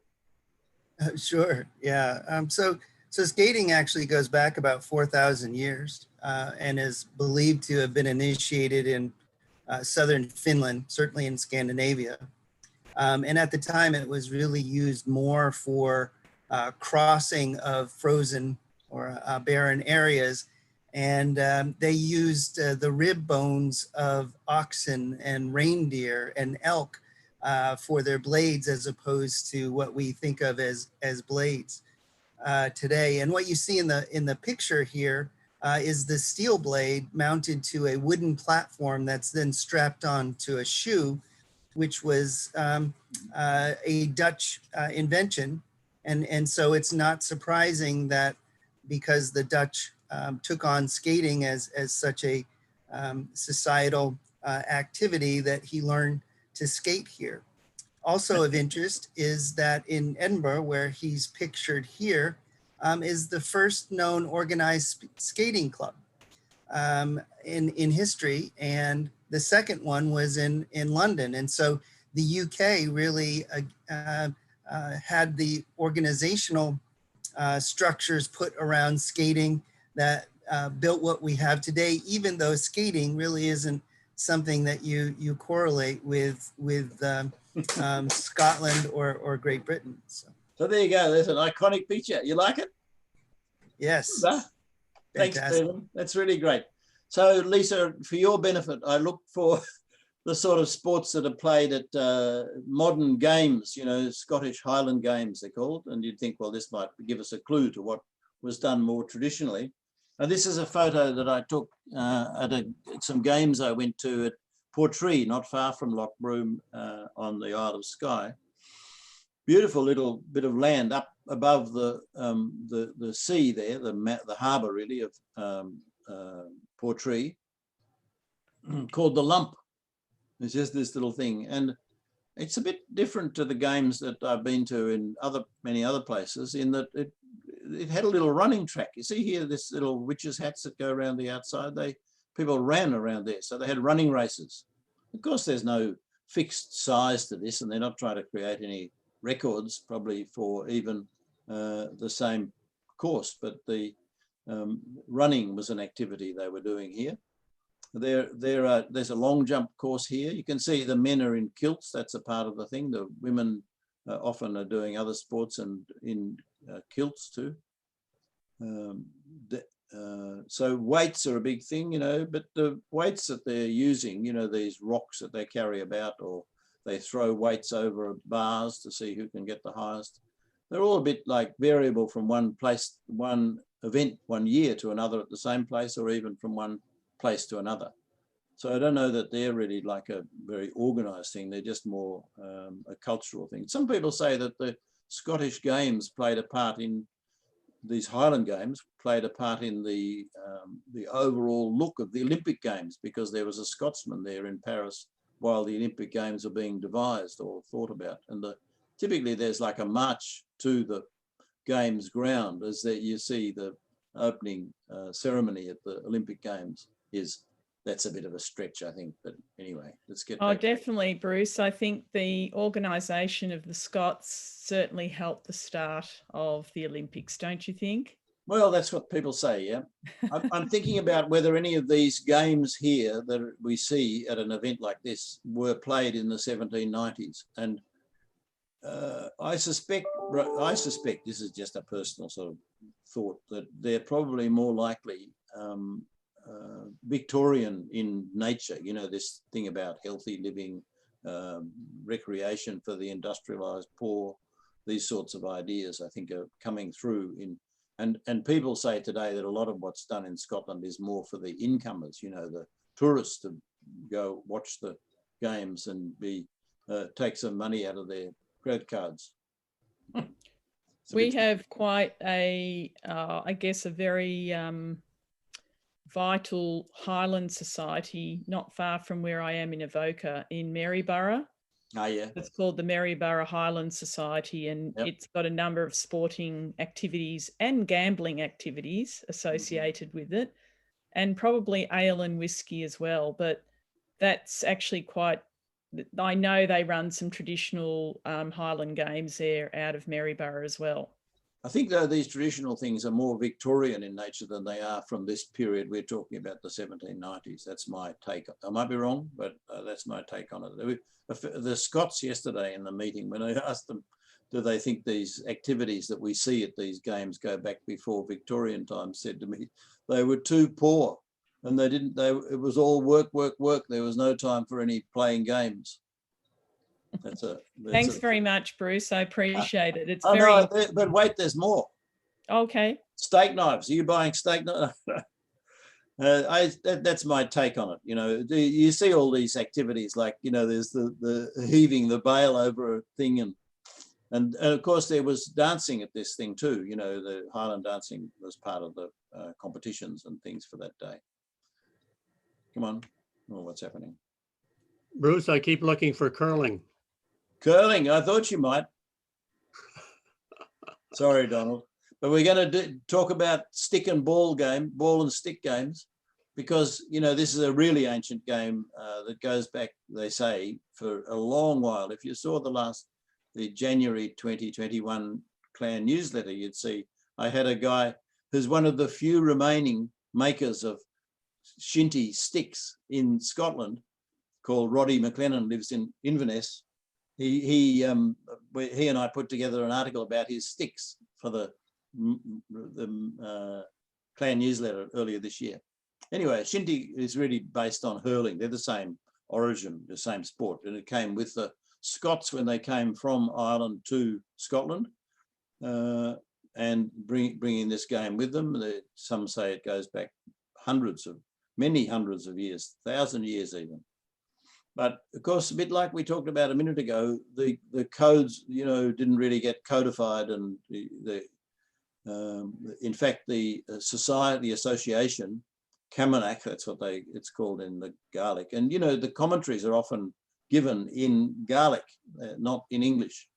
Sure, yeah. So skating actually goes back about 4,000 years and is believed to have been initiated in southern Finland, certainly in Scandinavia. And at the time, it was really used more for crossing of frozen or barren areas. And they used the rib bones of oxen and reindeer and elk for their blades, as opposed to what we think of as blades today. And what you see in the picture here is the steel blade mounted to a wooden platform that's then strapped on to a shoe, which was a Dutch invention. And so it's not surprising that because the Dutch took on skating as such a societal activity, that he learned to skate here. Also of interest is that in Edinburgh, where he's pictured here, is the first known organized skating club in history. And the second one was in London. And so the UK really had the organizational structures put around skating that built what we have today, even though skating really isn't something that you correlate with Scotland or Great Britain. So there you go. There's an iconic picture. You like it? Yes. Thanks, Stephen. That's really great. So, Lisa, for your benefit, I looked for the sort of sports that are played at modern games, you know, Scottish Highland games, they're called. And you'd think, well, this might give us a clue to what was done more traditionally. And this is a photo that I took at some games I went to at Portree, not far from Lochbroom on the Isle of Skye. Beautiful little bit of land up above the sea there, the harbour really of Portree, called the Lump. It's just this little thing, and it's a bit different to the games that I've been to in many other places, in that it had a little running track. You see here, this little witches' hats that go around the outside. People ran around there, so they had running races. Of course, there's no fixed size to this, and they're not trying to create any records, probably for even the same course. But the running was an activity they were doing here. There's a long jump course here. You can see the men are in kilts. That's a part of the thing. The women often are doing other sports and in kilts too. So weights are a big thing, you know, but the weights that they're using, you know, these rocks that they carry about, or they throw weights over bars to see who can get the highest. They're all a bit like variable from one place, one event, one year to another at the same place, or even from one place to another. So I don't know that they're really like a very organized thing. They're just more a cultural thing. Some people say that the Scottish Games played a part in these Highland Games played a part in the overall look of the Olympic Games, because there was a Scotsman there in Paris while the Olympic Games are being devised or thought about. And typically there's like a march to the Games ground, as that you see the opening ceremony at the Olympic Games is. That's a bit of a stretch, I think. But anyway, let's get back. Oh, definitely, Bruce. I think the organisation of the Scots certainly helped the start of the Olympics, don't you think? Well, that's what people say, yeah. I'm thinking about whether any of these games here that we see at an event like this were played in the 1790s. And I suspect this is just a personal sort of thought, that they're probably more likely Victorian in nature, you know, this thing about healthy living, recreation for the industrialized poor, these sorts of ideas I think are coming through in, and people say today that a lot of what's done in Scotland is more for the incomers, you know, the tourists to go watch the games and take some money out of their credit cards. We have quite a, I guess, a very vital Highland society not far from where I am in Avoca in Maryborough. Oh, yeah. It's called the Maryborough Highland Society, and it's got a number of sporting activities and gambling activities associated with it, and probably ale and whiskey as well. But that's actually quite, I know they run some traditional Highland games there out of Maryborough as well. I think, though, these traditional things are more Victorian in nature than they are from this period we're talking about, the 1790s. That's my take. I might be wrong, but that's my take on it. The Scots yesterday in the meeting, when I asked them, do they think these activities that we see at these games go back before Victorian times, said to me, they were too poor and it was all work, work, work. There was no time for any playing games. Thanks very much, Bruce. I appreciate it. It's no, but wait, there's more. Okay. Steak knives. Are you buying steak knives? That's my take on it. You know, you see all these activities, like, you know, there's the heaving the bale over a thing, and of course there was dancing at this thing too. You know, the Highland dancing was part of the competitions and things for that day. Come on. Oh, what's happening? Bruce, I keep looking for curling. Curling, I thought you might. Sorry, Donald. But we're going to talk about stick and ball and stick games, because, you know, this is a really ancient game that goes back, they say, for a long while. If you saw the January 2021 Clan newsletter, you'd see I had a guy who's one of the few remaining makers of shinty sticks in Scotland, called Roddy McLennan, lives in Inverness. He and I put together an article about his sticks for the Clan newsletter earlier this year. Anyway, shinty is really based on hurling. They're the same origin, the same sport, and it came with the Scots when they came from Ireland to Scotland, and bringing this game with them. Some say it goes back many hundreds of years, 1,000 years even. But of course, a bit like we talked about a minute ago, the codes, you know, didn't really get codified, and in fact, the association, Camanach, that's what it's called in the Gaelic. And, you know, the commentaries are often given in Gaelic, not in English.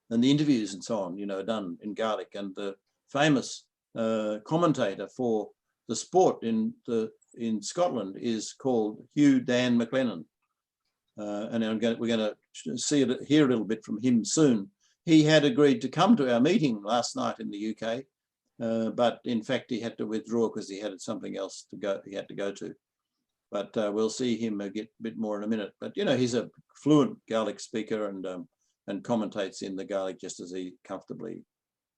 And the interviews and so on, you know, are done in Gaelic. And the famous commentator for the sport in Scotland is called Hugh Dan McLennan. And we're going to hear a little bit from him soon. He had agreed to come to our meeting last night in the UK, but in fact he had to withdraw because he had something else he had to go to. But we'll see him a bit more in a minute. But, you know, he's a fluent Gaelic speaker and commentates in the Gaelic just as he comfortably.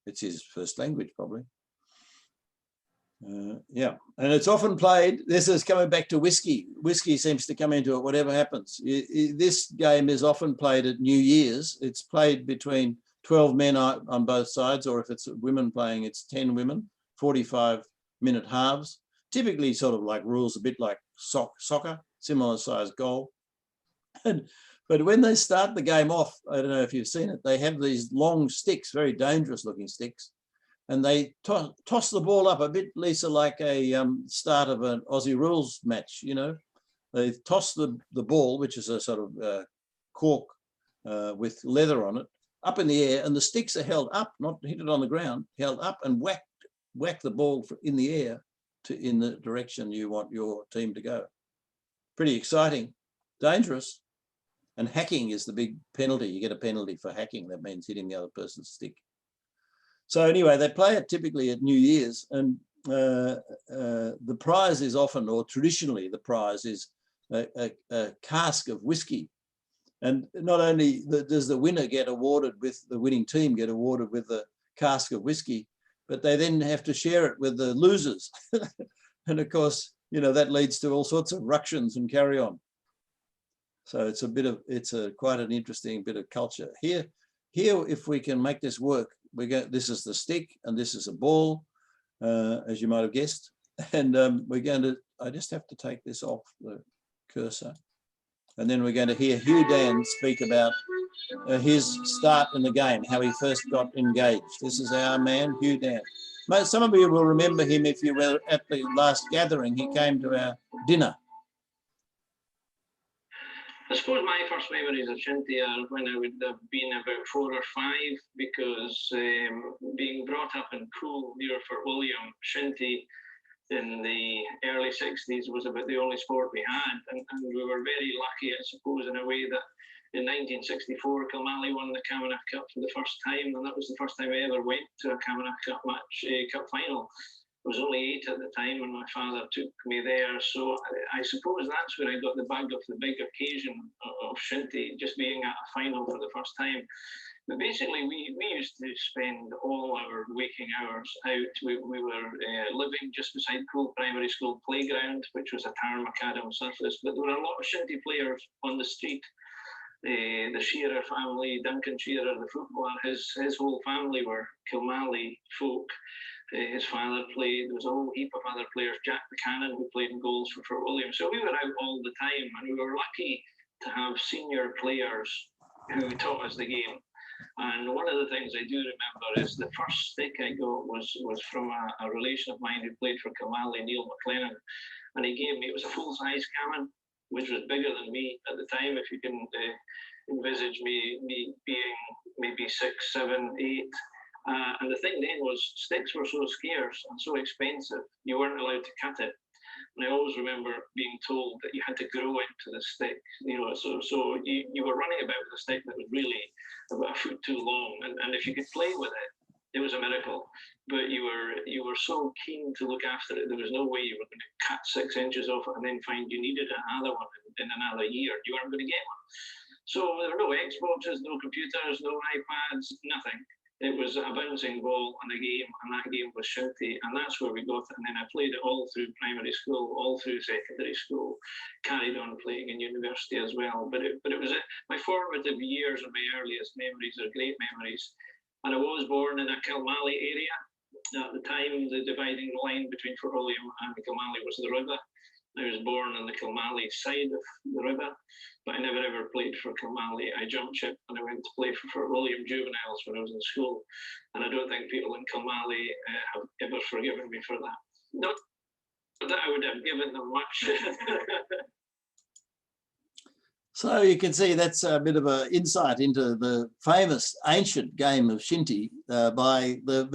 It's his first language, probably. Yeah, and it's often played. This is coming back to whiskey. Whiskey seems to come into it, whatever happens. This game is often played at New Year's. It's played between 12 men on both sides, or if it's women playing, it's 10 women, 45-minute halves. Typically sort of like rules, a bit like soccer, similar size goal. But when they start the game off, I don't know if you've seen it, they have these long sticks, very dangerous looking sticks. and they toss the ball up a bit, Lisa, like a start of an Aussie rules match, you know. They toss the ball, which is a sort of cork with leather on it, up in the air, and the sticks are held up, not hit it on the ground, held up and whack the ball in the air in the direction you want your team to go. Pretty exciting, dangerous. And hacking is the big penalty. You get a penalty for hacking. That means hitting the other person's stick. So anyway, they play it typically at New Year's, and the prize is often, or traditionally the prize is a cask of whiskey. And not only does the winner get awarded with, the winning team get awarded with a cask of whiskey, but they then have to share it with the losers. And of course, you know, that leads to all sorts of ructions and carry on. So it's quite an interesting bit of culture. Here, if we can make this work, this is the stick and this is a ball, as you might have guessed. And I just have to take this off the cursor. And then we're going to hear Hugh Dan speak about his start in the game, how he first got engaged. This is our man, Hugh Dan. Some of you will remember him if you were at the last gathering. He came to our dinner. I suppose my first memories of shinty are when I would have been about 4 or 5, because being brought up in Poole near Fort William, shinty in the early 60s was about the only sport we had, and we were very lucky, I suppose, in a way that in 1964 Kilmallie won the Camanachd Cup for the first time, and that was the first time I ever went to a Camanachd Cup match, cup final. I was only 8 at the time when my father took me there, so I suppose that's where I got the bug of the big occasion of shinty, just being at a final for the first time. But basically, we used to spend all our waking hours out. We were living just beside Poole Primary School playground, which was a tar macadam surface, but there were a lot of shinty players on the street. The Shearer family, Duncan Shearer, the footballer, his whole family were Kilmallie folk. His father played. There was a whole heap of other players. Jack Buchanan, who played in goals for Fort William. So we were out all the time, and we were lucky to have senior players who taught us the game. And one of the things I do remember is the first stick I got was from a relation of mine who played for Kilmallie, Neil McLennan, and he gave me, it was a full-size Caman, which was bigger than me at the time, if you can envisage me being maybe 6, 7, 8. And the thing then was sticks were so scarce and so expensive, you weren't allowed to cut it. And I always remember being told that you had to grow into the stick, you know, so you were running about with a stick that was really about a foot too long. And if you could play with it, it was a miracle. But you were so keen to look after it, there was no way you were going to cut 6 inches off it and then find you needed another one in another year. You weren't going to get one. So there were no Xboxes, no computers, no iPads, nothing. It was a bouncing ball and a game, and that game was shinty, and that's where we got it. And then I played it all through primary school, all through secondary school, carried on playing in university as well. But it was my formative years and my earliest memories are great memories. And I was born in a Kilmallie area. At the time, the dividing line between Fort William and Kilmallie was the river. I was born on the Kilmallie side of the river, but I never ever played for Kilmallie. I jumped ship and I went to play for Fort William juveniles when I was in school. And I don't think people in Kilmallie have ever forgiven me for that. Not that I would have given them much. So you can see that's a bit of an insight into the famous ancient game of shinty by the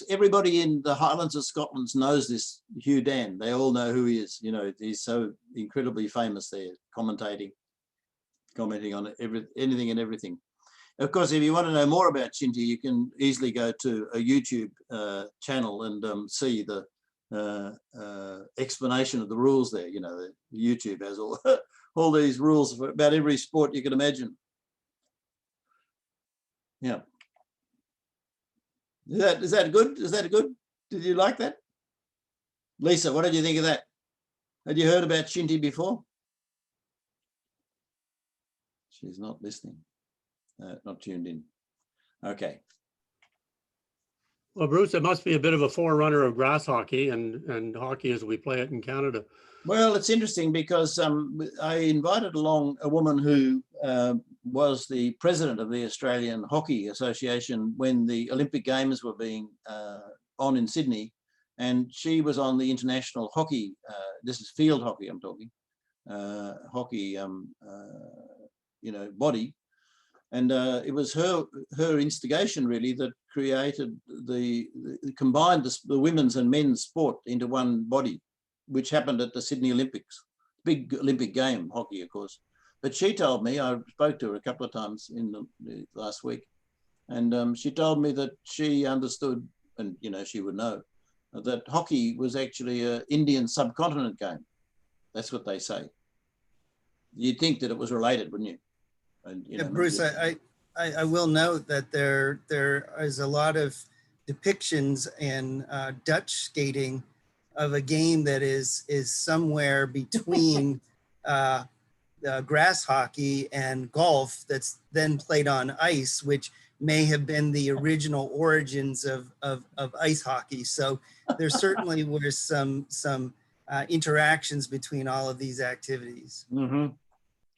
everybody in the Highlands of Scotland knows this Hugh Dan. They all know who he is. You know, he's so incredibly famous there, commenting on anything and everything. Of course, if you want to know more about shinty, you can easily go to a YouTube channel and see the explanation of the rules there. You know, YouTube has all these rules for about every sport you can imagine. Yeah. Is that good? Is that good? Did you like that? Lisa, what did you think of that? Had you heard about shinty before? She's not listening, not tuned in. Okay. Well, Bruce, it must be a bit of a forerunner of grass hockey and hockey as we play it in Canada. Well, it's interesting because I invited along a woman who was the president of the Australian Hockey Association when the Olympic Games were being on in Sydney, and she was on the international hockey. This is field hockey I'm talking, hockey, body, and it was her instigation really that created combined the women's and men's sport into one body, which happened at the Sydney Olympics, big Olympic game, hockey, of course. But she told me, I spoke to her a couple of times in the last week, and she told me that she understood, and she would know, that hockey was actually an Indian subcontinent game. That's what they say. You'd think that it was related, wouldn't you? And, Yeah, Bruce, I will note that there is a lot of depictions in Dutch skating of a game that is somewhere between grass hockey and golf that's then played on ice, which may have been the original origins of ice hockey. So there certainly were some interactions between all of these activities. Mm-hmm.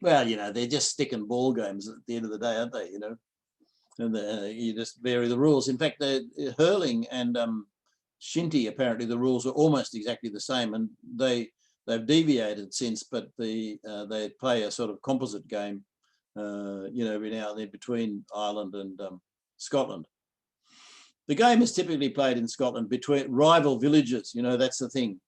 Well, they're just stick and ball games at the end of the day, aren't they? And you just vary the rules. In fact, hurling and shinty, apparently the rules are almost exactly the same, and they've deviated since, but they play a sort of composite game, every now and then between Ireland and Scotland. The game is typically played in Scotland between rival villages. That's the thing.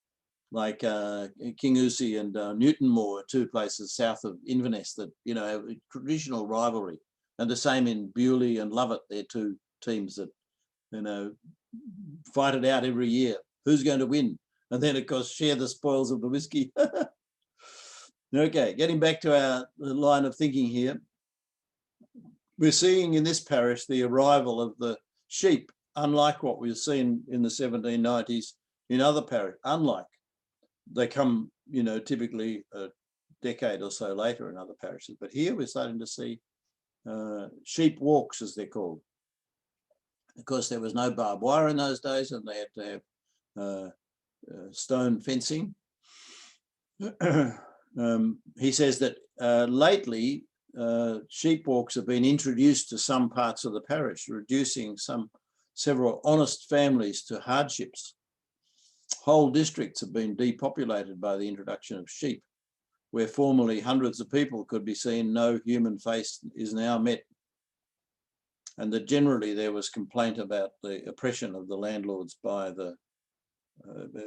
Like Kingussie and Newtonmore are two places south of Inverness that have a traditional rivalry, and the same in Bewley and Lovett. They're two teams that fight it out every year. Who's going to win? And then, of course, share the spoils of the whiskey. Okay, getting back to our line of thinking here. We're seeing in this parish the arrival of the sheep, unlike what we've seen in the 1790s in other parishes. Unlike, they come, typically a decade or so later in other parishes. But here we're starting to see sheep walks, as they're called. Of course, there was no barbed wire in those days, and they had to have stone fencing. He says that lately sheep walks have been introduced to some parts of the parish, reducing several honest families to hardships. Whole districts have been depopulated by the introduction of sheep. Where formerly hundreds of people could be seen, no human face is now met. And that generally there was complaint about the oppression of the landlords by the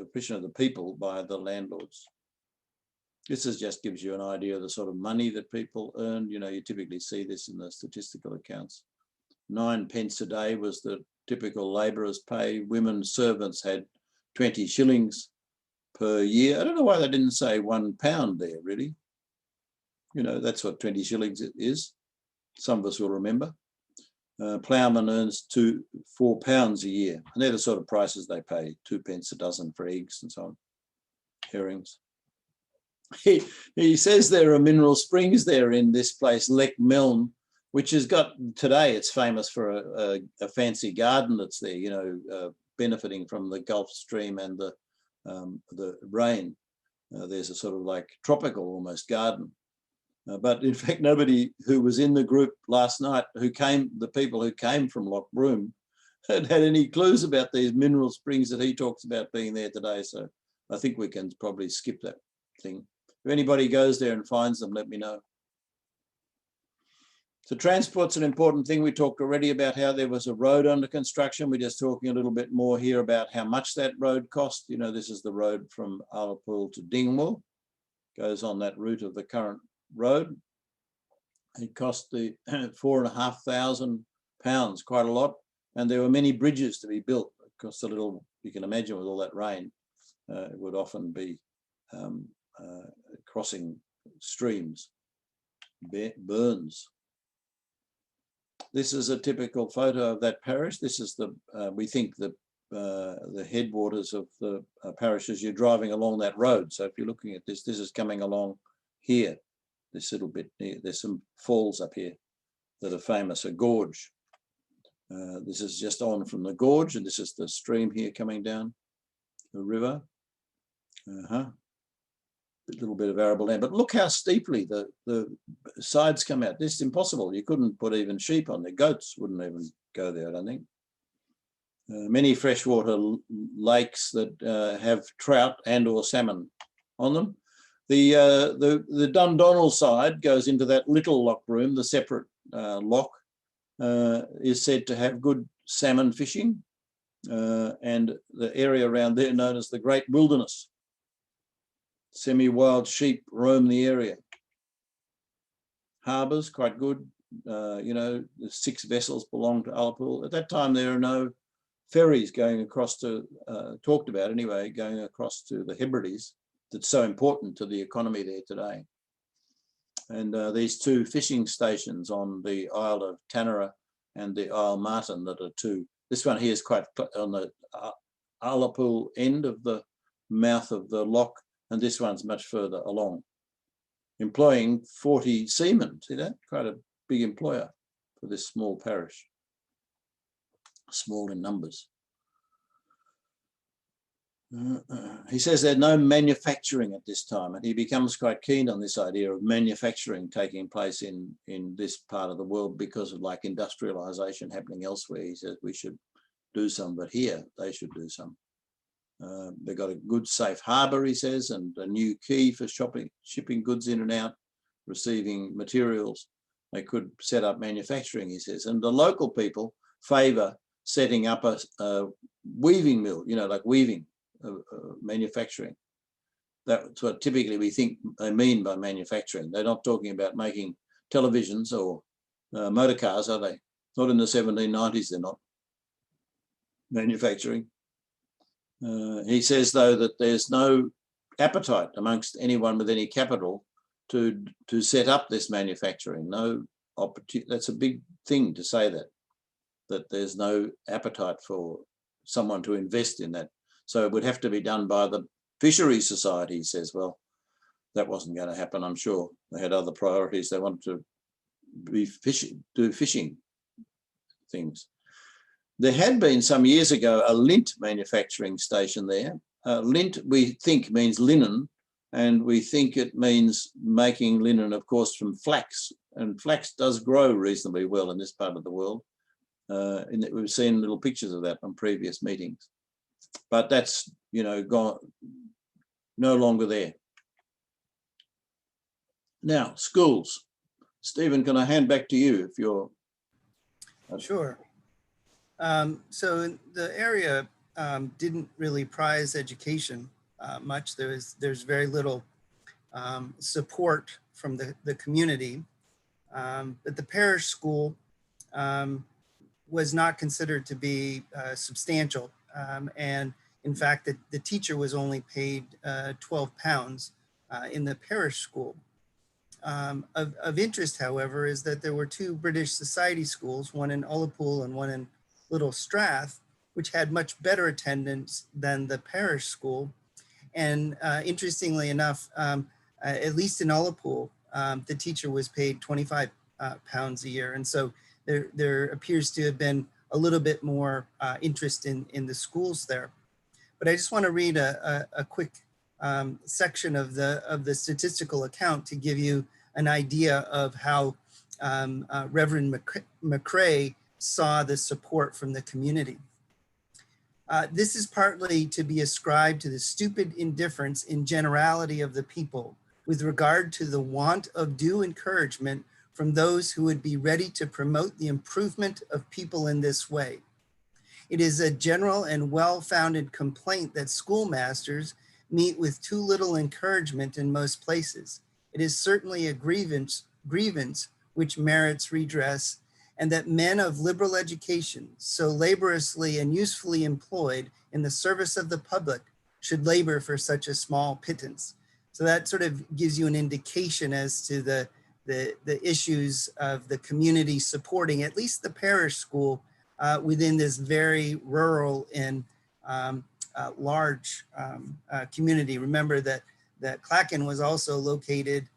oppression of the people by the landlords. This just gives you an idea of the sort of money that people earned. You typically see this in the statistical accounts. 9 pence a day was the typical labourer's pay. Women servants had 20 shillings per year. I don't know why they didn't say £1 there, really. That's what 20 shillings is. Some of us will remember. Ploughman earns £4 a year, and they're the sort of prices they pay, 2 pence a dozen for eggs and so on, herrings. He says there are mineral springs there in this place, Lochbroom, which has got, today it's famous for a fancy garden that's there, benefiting from the Gulf Stream and the rain. There's a sort of like tropical almost garden. But in fact, nobody who was in the group last night, the people who came from Lochbroom, had any clues about these mineral springs that he talks about being there today. So I think we can probably skip that thing. If anybody goes there and finds them, let me know. So transport's an important thing. We talked already about how there was a road under construction. We're just talking a little bit more here about how much that road cost. This is the road from Ullapool to Dingwall. Goes on that route of the current road. It cost the £4,500, quite a lot. And there were many bridges to be built. It cost a little, you can imagine with all that rain, it would often be crossing streams, burns. This is a typical photo of that parish. This is we think the headwaters of the parish as you're driving along that road. So if you're looking at this is coming along here, this little bit near, there's some falls up here that are famous, a gorge. This is just on from the gorge, and this is the stream here coming down the river. little bit of arable land. But look how steeply the sides come out. This is impossible. You couldn't put even sheep on there. Goats wouldn't even go there, I don't think. Many freshwater lakes that have trout and or salmon on them. The Dundonald side goes into that little LOCHBROOM, the separate loch, is said to have good salmon fishing, and the area around there known as the Great Wilderness. Semi-wild sheep roam the area. Harbours, quite good. You know, the 6 vessels belong to Ullapool. At that time, there are no ferries going across to, talked about anyway, going across to the Hebrides. That's so important to the economy there today. And these 2 fishing stations on the Isle of Tanera and the Isle Martin that are 2. This one here is quite on the Ullapool end of the mouth of the loch, and this one's much further along, employing 40 seamen. See that? Quite a big employer for this small parish. Small in numbers. He says there's no manufacturing at this time, and he becomes quite keen on this idea of manufacturing taking place in this part of the world because of like industrialization happening elsewhere. He says we should do some, but here they should do some. They've got a good safe harbour, he says, and a new quay for shipping goods in and out, receiving materials. They could set up manufacturing, he says, and the local people favour setting up a weaving mill, you know, like weaving, manufacturing. That's what typically we think they mean by manufacturing. They're not talking about making televisions or motor cars, are they? Not in the 1790s, they're not manufacturing. He says, though, that there's no appetite amongst anyone with any capital to set up this manufacturing. No opportunity. That's a big thing to say that there's no appetite for someone to invest in that. So it would have to be done by the Fisheries Society, he says. Well, that wasn't going to happen, I'm sure. They had other priorities. They wanted to do fishing things. There had been some years ago a lint manufacturing station there. Lint, we think, means linen, and we think it means making linen, of course, from flax. And flax does grow reasonably well in this part of the world. We've seen little pictures of that on previous meetings. But that's, you know, gone, no longer there. Now, schools. Stephen, can I hand back to you if you're... Sure. So the area didn't really prize education much. There's very little support from the community, but the parish school was not considered to be substantial. And in fact, the teacher was only paid £12 in the parish school. Of interest, however, is that there were 2 British Society schools, one in Ullapool and one in Little Strath, which had much better attendance than the parish school. And interestingly enough, at least in Ullapool, the teacher was paid £25 a year. And so there appears to have been a little bit more interest in the schools there. But I just want to read a quick section of the statistical account to give you an idea of how Reverend McCrae saw the support from the community. This is partly to be ascribed to the stupid indifference in generality of the people with regard to the want of due encouragement from those who would be ready to promote the improvement of people in this way. It is a general and well-founded complaint that schoolmasters meet with too little encouragement in most places. It is certainly a grievance which merits redress, and that men of liberal education, so laboriously and usefully employed in the service of the public, should labor for such a small pittance. So that sort of gives you an indication as to the issues of the community supporting at least the parish school within this very rural and large community. Remember that Clachan was also located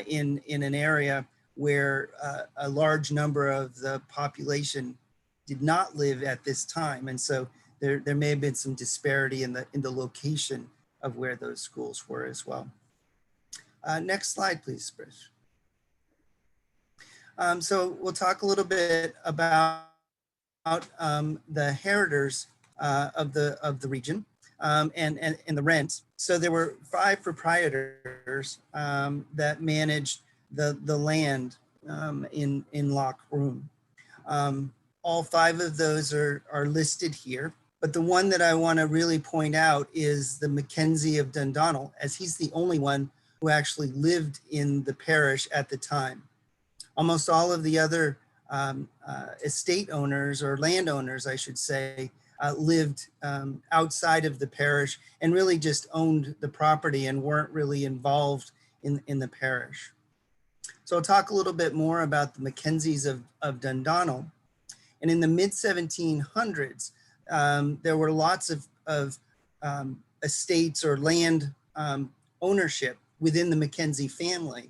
in an area where a large number of the population did not live at this time. And so there may have been some disparity in the location of where those schools were as well. Next slide, please, Bruce. So we'll talk a little bit about the heritors of the region and the rents. So there were 5 proprietors that managed the land in LOCHBROOM. All 5 of those are listed here, but the one that I want to really point out is the Mackenzie of Dundonald, as he's the only one who actually lived in the parish at the time. Almost all of the other estate owners, or landowners, I should say, lived outside of the parish and really just owned the property and weren't really involved in the parish. So I'll talk a little bit more about the Mackenzies of Dundonald. And in the mid-1700s, there were lots of estates or land ownership within the Mackenzie family.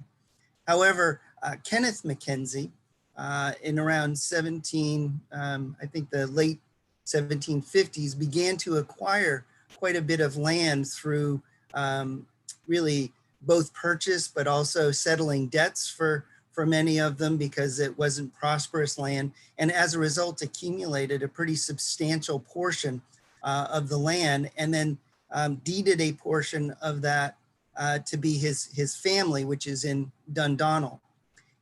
However, Kenneth Mackenzie, in around I think the late 1750s, began to acquire quite a bit of land through really both purchase, but also settling debts for many of them because it wasn't prosperous land. And as a result, accumulated a pretty substantial portion of the land, and then deeded a portion of that to be his family, which is in Dundonald.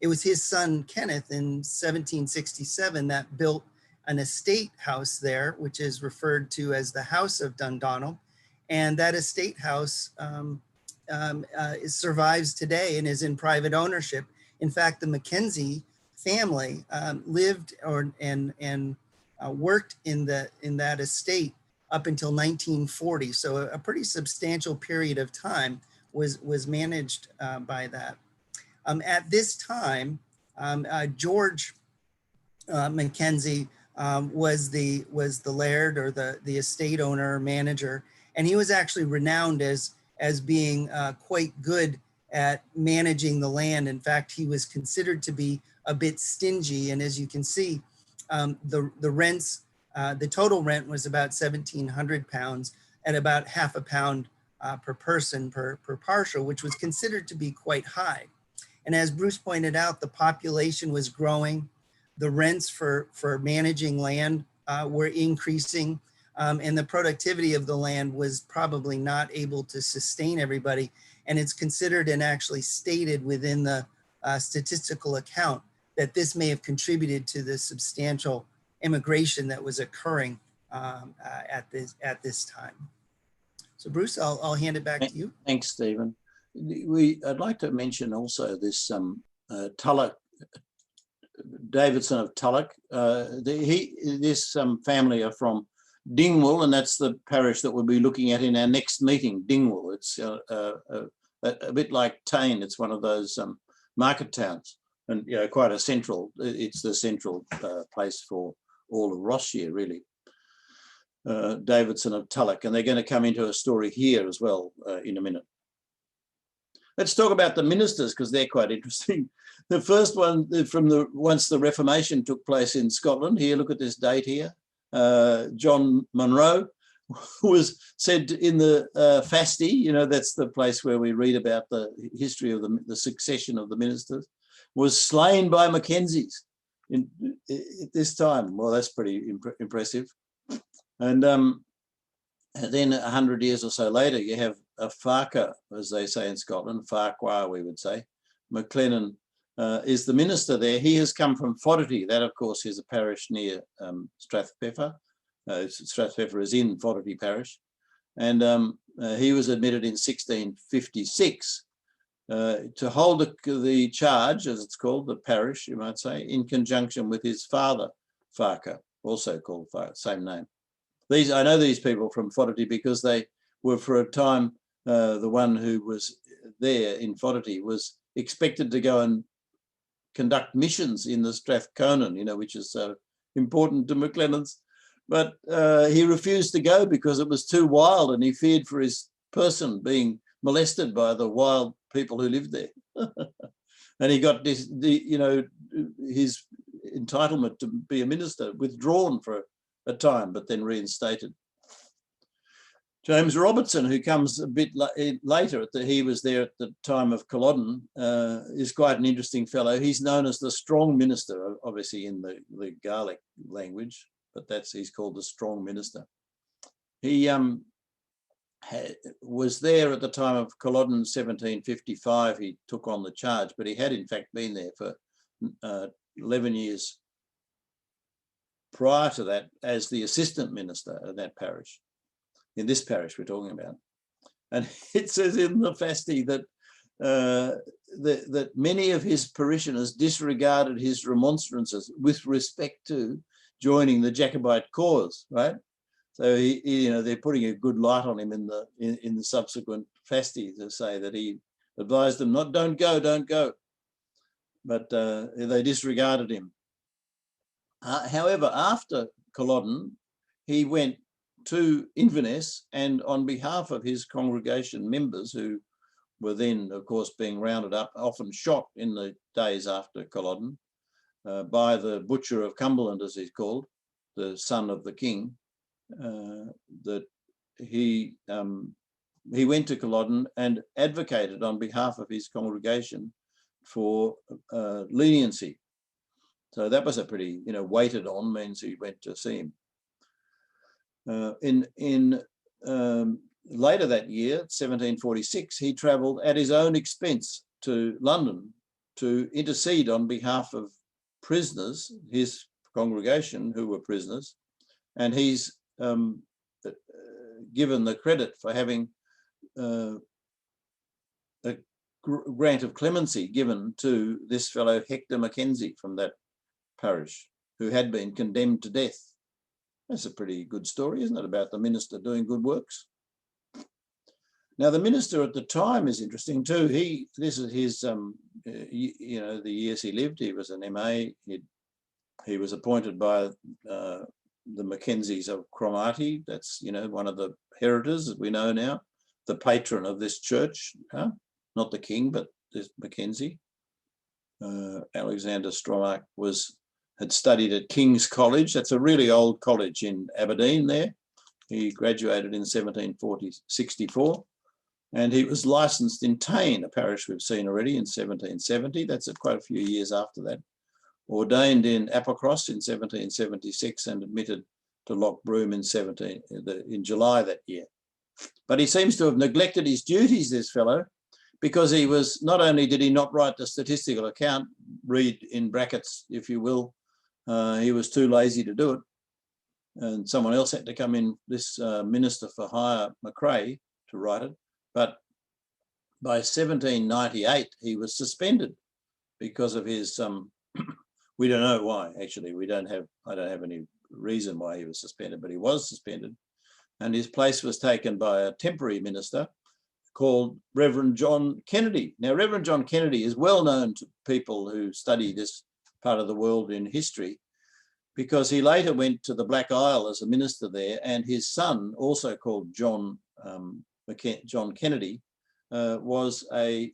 It was his son, Kenneth, in 1767 that built an estate house there, which is referred to as the House of Dundonald. And that estate house survives today and is in private ownership. In fact, the Mackenzie family lived and worked in that estate up until 1940. So a pretty substantial period of time was managed by that. At this time, George Mackenzie was the laird, or the estate owner or manager, and he was actually renowned as being quite good at managing the land. In fact, he was considered to be a bit stingy, and as you can see, the rents, the total rent was about £1,700 at about £0.50 per person per partial, which was considered to be quite high. And as Bruce pointed out, the population was growing, the rents for managing land were increasing, and the productivity of the land was probably not able to sustain everybody. And it's considered and actually stated within the statistical account that this may have contributed to the substantial immigration that was occurring at this time. So Bruce, I'll hand it back to you. Thanks, Stephen. I'd like to mention also this Tulloch, Davidson of Tulloch. This family are from Dingwall, and that's the parish that we'll be looking at in our next meeting, Dingwall. It's a bit like Tain. It's one of those market towns, and quite a central, it's the central place for all of Ross-shire, really. Davidson of Tulloch, and they're going to come into a story here as well in a minute. Let's talk about the ministers, because they're quite interesting. The first one from once the Reformation took place in Scotland, here, look at this date here. John Munro was said in the Fasti, that's the place where we read about the history of the succession of the ministers, was slain by Mackenzies at this time. Well, that's pretty impressive. And then 100 years or so later, you have a Farquhar, as they say in Scotland, Farquhar, we would say. McLennan is the minister there. He has come from Fodderty. That, of course, is a parish near Strathpeffer. Strathpeffer is in Fodderty parish. And he was admitted in 1656 to hold the charge, as it's called, the parish, you might say, in conjunction with his father, Farquhar, also called Farquhar, same name. I know these people from Fodderty because they were for a time, the one who was there in Fodderty was expected to go and conduct missions in the Strathconan, which is so important to McLennans. But he refused to go because it was too wild, and he feared for his person being molested by the wild people who lived there. And he got his entitlement to be a minister withdrawn for a time, but then reinstated. James Robertson, who comes a bit later, he was there at the time of Culloden, is quite an interesting fellow. He's known as the Strong Minister, obviously in the Gaelic language, but he's called the Strong Minister. He was there at the time of Culloden, 1755. He took on the charge, but he had in fact been there for 11 years prior to that as the assistant minister of that parish. In this parish we're talking about. And it says in the Fasti that that many of his parishioners disregarded his remonstrances with respect to joining the Jacobite cause, right? So they're putting a good light on him in the subsequent Fasti to say that he advised them don't go. But they disregarded him. However, after Culloden, he went to Inverness, and on behalf of his congregation members, who were then, of course, being rounded up, often shot in the days after Culloden, by the Butcher of Cumberland, as he's called, the son of the king, that he went to Culloden and advocated on behalf of his congregation for leniency. So that was a pretty, waited on, means he went to see him. Later that year, 1746, he travelled at his own expense to London to intercede on behalf of prisoners, his congregation who were prisoners, and he's given the credit for having a grant of clemency given to this fellow Hector Mackenzie from that parish, who had been condemned to death. That's a pretty good story, isn't it, about the minister doing good works? Now, the minister at the time is interesting too. This is his, the years he lived. He was an MA. He was appointed by the Mackenzies of Cromarty. That's, one of the heritors, as we know now, the patron of this church, not the king, but this Mackenzie. Alexander Stromark had studied at King's College. That's a really old college in Aberdeen there. He graduated in 1764, and he was licensed in Tain, a parish we've seen already, in 1770. That's quite a few years after that. Ordained in Applecross in 1776 and admitted to Lochbroom in July that year. But he seems to have neglected his duties, this fellow, because he was, not only did he not write the statistical account, read in brackets, if you will, he was too lazy to do it. And someone else had to come in, this minister for hire, McRae, to write it. But by 1798, he was suspended because of his, we don't know why, actually. I don't have any reason why he was suspended, but he was suspended. And his place was taken by a temporary minister called Reverend John Kennedy. Now, Reverend John Kennedy is well known to people who study this part of the world in history, because he later went to the Black Isle as a minister there, and his son, also called John Kennedy, was a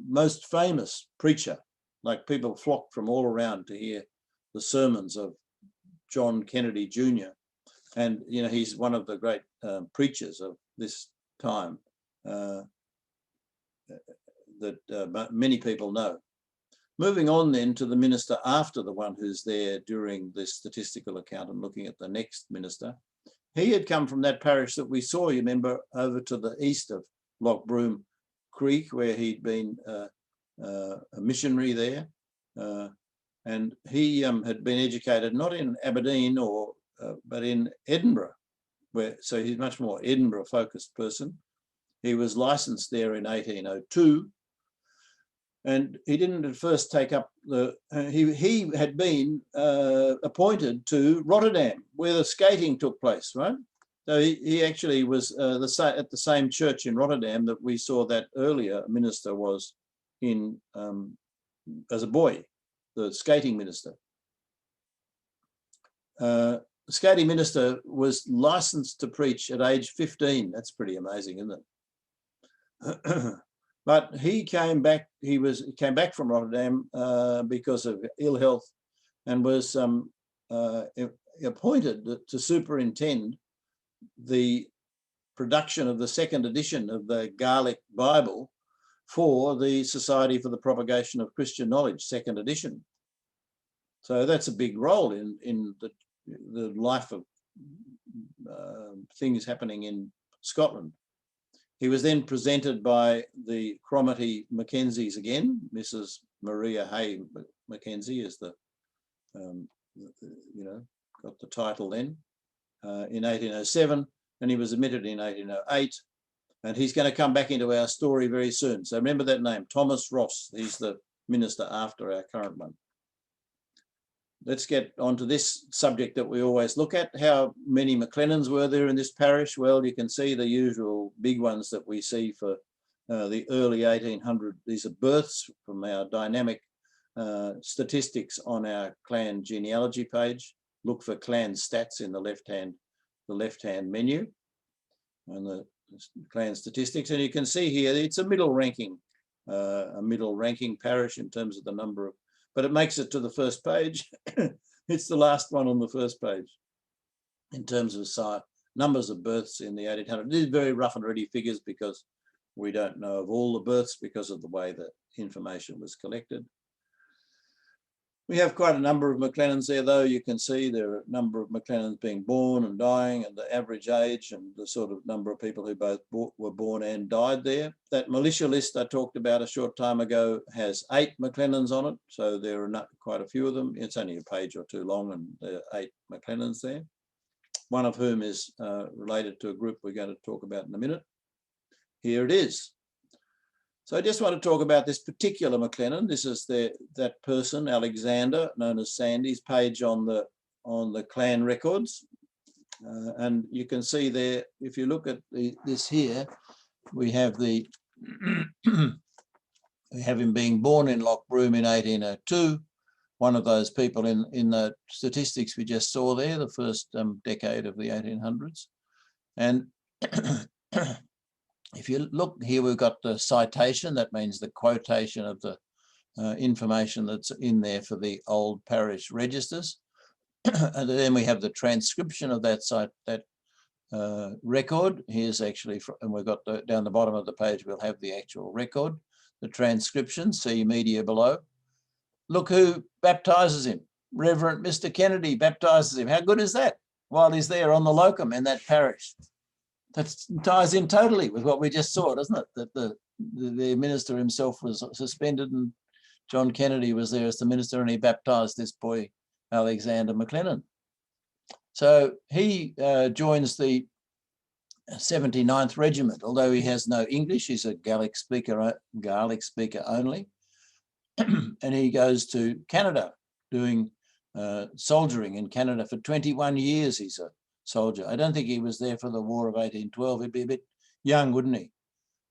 most famous preacher. Like, people flocked from all around to hear the sermons of John Kennedy Jr. And, he's one of the great preachers of this time that many people know. Moving on then to the minister after the one who's there during this statistical account and looking at the next minister. He had come from that parish that we saw, you remember, over to the east of Lochbroom Creek, where he'd been a missionary there. And he had been educated not in Aberdeen but in Edinburgh, so he's much more Edinburgh-focused person. He was licensed there in 1802. And he didn't at first take up he had been appointed to Rotterdam, where the skating took place, right? So he actually was at the same church in Rotterdam that we saw that earlier minister was in as a boy, the skating minister. The skating minister was licensed to preach at age 15. That's pretty amazing, isn't it? But he came back. He came back from Rotterdam because of ill health, and was appointed to superintend the production of the second edition of the Gaelic Bible for the Society for the Propagation of Christian Knowledge, second edition. So that's a big role in the life of things happening in Scotland. He was then presented by the Cromarty Mackenzies again. Mrs. Maria Hay Mackenzie is the, got the title then, in 1807, and he was admitted in 1808. And he's going to come back into our story very soon. So remember that name, Thomas Ross. He's the minister after our current one. Let's get on to this subject that we always look at. How many McLennans were there in this parish? Well, you can see the usual big ones that we see for the early 1800s. These are births from our dynamic statistics on our clan genealogy page. Look for clan stats in the left-hand menu and the clan statistics. And you can see here, it's a middle ranking parish in terms of the number of, but it makes it to the first page. It's the last one on the first page in terms of numbers of births in the 1800s. These are very rough and ready figures because we don't know of all the births because of the way that information was collected. We have quite a number of McLennans there, though. You can see there are a number of McLennans being born and dying, and the average age and the sort of number of people who both were born and died there. That militia list I talked about a short time ago has 8 McLennans on it, so there are quite a few of them. It's only a page or two long, and there are 8 McLennans there, one of whom is related to a group we're going to talk about in a minute. Here it is. So I just want to talk about this particular McLennan. This is that person, Alexander, known as Sandy's page on the clan records. And you can see there, if you look at this here, we have we have him being born in Lochbroom in 1802. One of those people in the statistics we just saw there, the first decade of the 1800s. And if you look here, we've got the citation. That means the quotation of the information that's in there for the old parish registers. And then we have the transcription of that record. Here's actually, and we've got down the bottom of the page, we'll have the actual record, the transcription, see media below. Look who baptizes him. Reverend Mr. Kennedy baptizes him. How good is that? While he's there on the locum in that parish. That ties in totally with what we just saw, doesn't it? That the minister himself was suspended and John Kennedy was there as the minister and he baptized this boy, Alexander McLennan. So he joins the 79th Regiment, although he has no English, he's a Gaelic speaker only. And he goes to Canada doing soldiering in Canada for 21 years. He's a soldier. I don't think he was there for the War of 1812. He'd be a bit young, wouldn't he,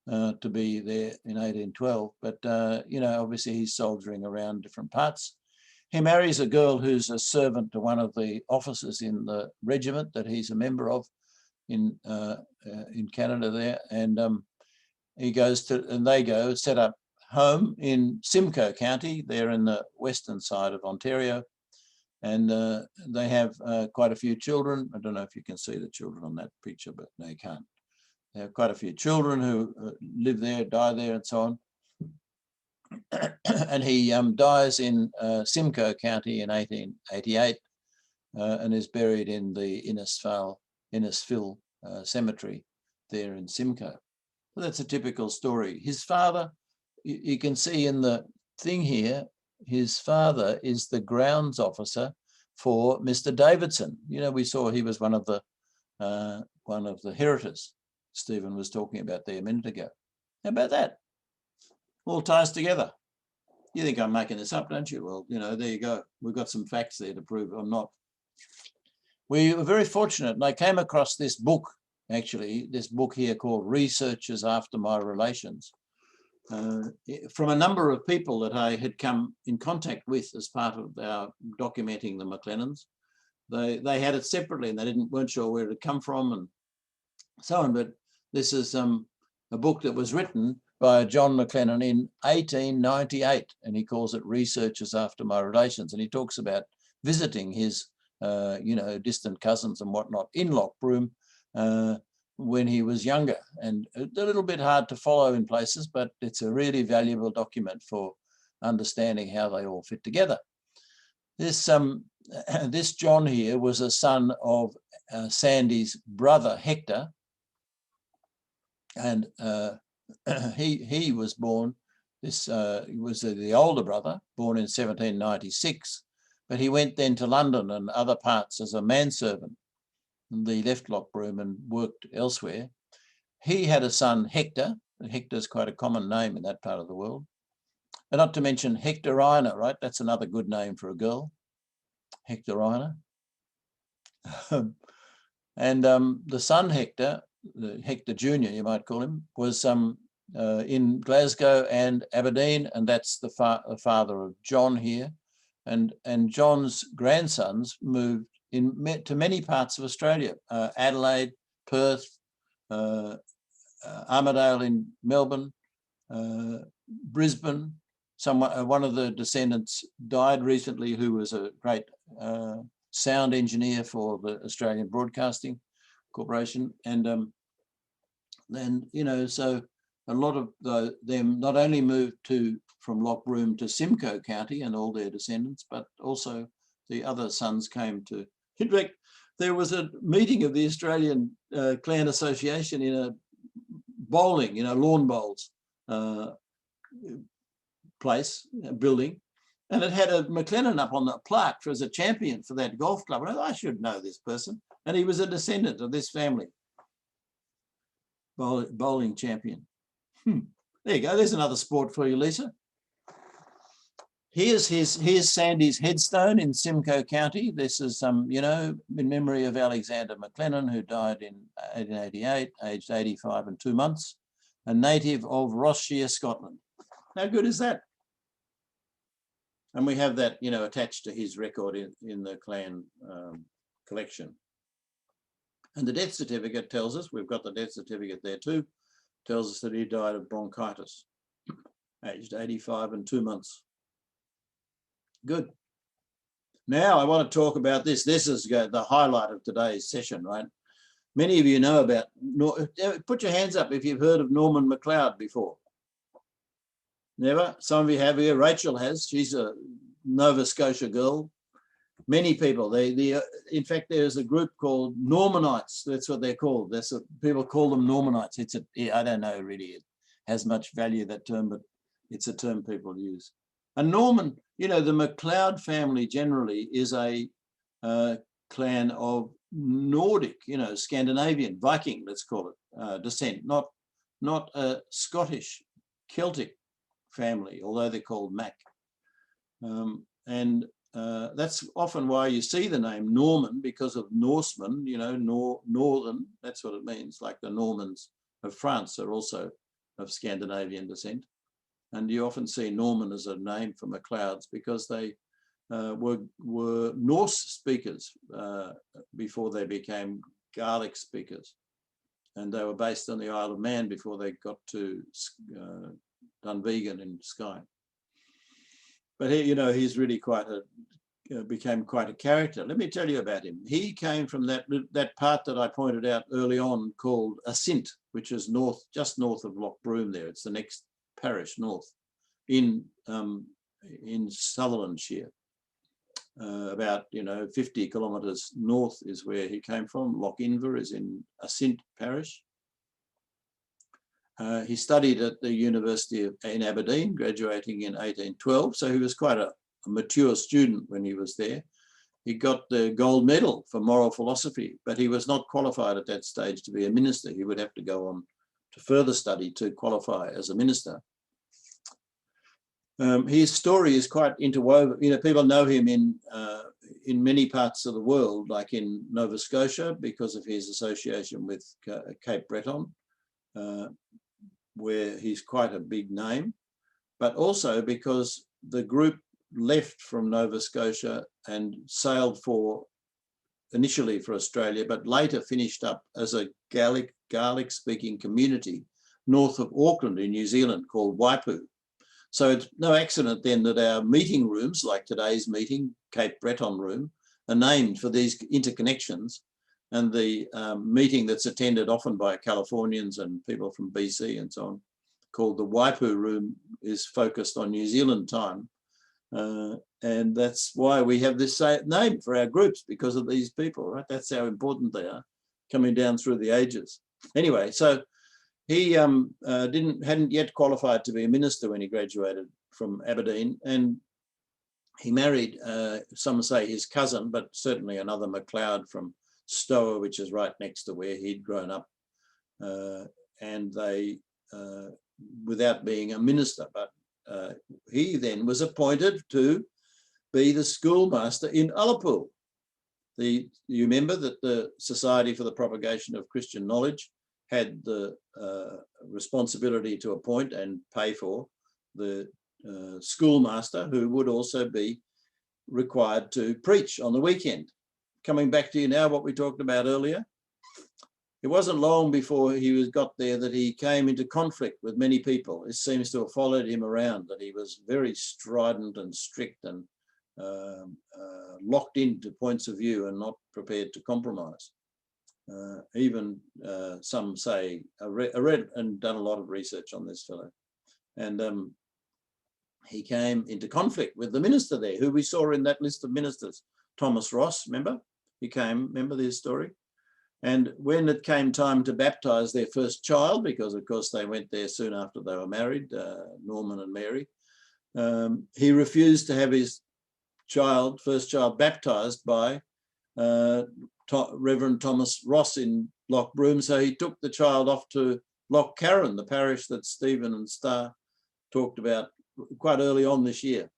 to be there in 1812. But, obviously he's soldiering around different parts. He marries a girl who's a servant to one of the officers in the regiment that he's a member of in Canada there. And they go set up home in Simcoe County, there in the western side of Ontario. And they have quite a few children. I don't know if you can see the children on that picture, but no, you can't. They have quite a few children who live there, die there, and so on. And he dies in Simcoe County in 1888 and is buried in the Innisfil Cemetery there in Simcoe. Well, that's a typical story. His father, you can see in the thing here, his father is the grounds officer for Mr. Davidson. You know, we saw he was one of the heritors Stephen was talking about there a minute ago. How about that? All ties together. You think I'm making this up, don't you? Well, there you go. We've got some facts there to prove I'm not. We were very fortunate, and I came across this book, actually, this book here called Researches After My Relations. From a number of people that I had come in contact with as part of our documenting the McLennans. They had it separately and they weren't sure where it had come from and so on. But this is a book that was written by John McLennan in 1898, and he calls it Researches After My Relations. And he talks about visiting his, distant cousins and whatnot in Lochbroom, when he was younger, and a little bit hard to follow in places, but it's a really valuable document for understanding how they all fit together. This this John here was a son of Sandy's brother Hector, and he was born. This was the older brother, born in 1796, but he went then to London and other parts as a manservant. He left Lochbroom and worked elsewhere. He had a son, Hector. Hector's quite a common name in that part of the world. And not to mention Hectorina, right? That's another good name for a girl, Hectorina. And the son Hector, Hector Jr., you might call him, was in Glasgow and Aberdeen, and that's the father of John here. And John's grandsons moved to many parts of Australia, Adelaide, Perth, Armidale in Melbourne, Brisbane. One of the descendants died recently who was a great sound engineer for the Australian Broadcasting Corporation. And you know, so a lot of them not only moved from Lochbroom to Simcoe County and all their descendants, but also the other sons came to. In fact, there was a meeting of the Australian Clan Association in a bowling, you know, lawn bowls place, building, and it had a McLennan up on the plaque as a champion for that golf club. And I should know this person. And he was a descendant of this family, bowling champion. There you go. There's another sport for you, Lisa. Here's Sandy's headstone in Simcoe County. This is you know, in memory of Alexander McLennan, who died in 1888, aged 85 and 2 months, a native of Ross-shire, Scotland. How good is that? And we have that, you know, attached to his record in the clan collection. And the death certificate tells us, we've got the death certificate there too, tells us that he died of bronchitis, aged 85 and 2 months. Good. Now I want to talk about this. This is the highlight of today's session, right? Many of you know about, put your hands up if you've heard of Norman MacLeod before. Never? Some of you have here. Rachel has. She's a Nova Scotia girl. Many people. In fact, there's a group called Normanites. That's what they're called. People call them Normanites. I don't know really it has much value, that term, but it's a term people use. A Norman, you know, the MacLeod family generally is a clan of Nordic, you know, Scandinavian, Viking, let's call it, descent, not a Scottish, Celtic family, although they're called Mac. That's often why you see the name Norman, because of Norsemen, you know, northern, that's what it means, like the Normans of France are also of Scandinavian descent. And you often see Norman as a name for MacLeods because they were Norse speakers before they became Gaelic speakers. And they were based on the Isle of Man before they got to Dunvegan in Skye. But he, you know, he's really became quite a character. Let me tell you about him. He came from that part that I pointed out early on called Assynt, which is just north of Lochbroom there. It's the next parish north in Sutherlandshire. About, you know, 50 kilometres north is where he came from. Loch Inver is in Assynt parish. He studied at the University in Aberdeen, graduating in 1812. So he was quite a mature student when he was there. He got the gold medal for moral philosophy, but he was not qualified at that stage to be a minister. He would have to go on to further study to qualify as a minister. His story is quite interwoven. You know, people know him in many parts of the world, like in Nova Scotia, because of his association with Cape Breton, where he's quite a big name, but also because the group left from Nova Scotia and sailed initially for Australia, but later finished up as a Gaelic-speaking community north of Auckland in New Zealand called Waipu. So it's no accident then that our meeting rooms, like today's meeting, Cape Breton Room, are named for these interconnections and the meeting that's attended often by Californians and people from BC and so on, called the Waipu Room, is focused on New Zealand time. And that's why we have this name for our groups, because of these people, right? That's how important they are, coming down through the ages. Anyway, so he hadn't yet qualified to be a minister when he graduated from Aberdeen, and he married, some say his cousin, but certainly another MacLeod from Stoa, which is right next to where he'd grown up. And they, without being a minister, but he then was appointed to be the schoolmaster in Ullapool. You remember that the Society for the Propagation of Christian Knowledge had the responsibility to appoint and pay for the schoolmaster, who would also be required to preach on the weekend. Coming back to you now, what we talked about earlier, it wasn't long before he got there that he came into conflict with many people. It seems to have followed him around, that he was very strident and strict and locked into points of view and not prepared to compromise. Even some say, I read and done a lot of research on this fellow, and he came into conflict with the minister there, who we saw in that list of ministers, Thomas Ross, remember? He came, remember his story? And when it came time to baptize their first child, because of course they went there soon after they were married, Norman and Mary, he refused to have his first child baptized by Reverend Thomas Ross in LOCHBROOM. So he took the child off to Lochcarron, the parish that Stephen and Starr talked about quite early on this year.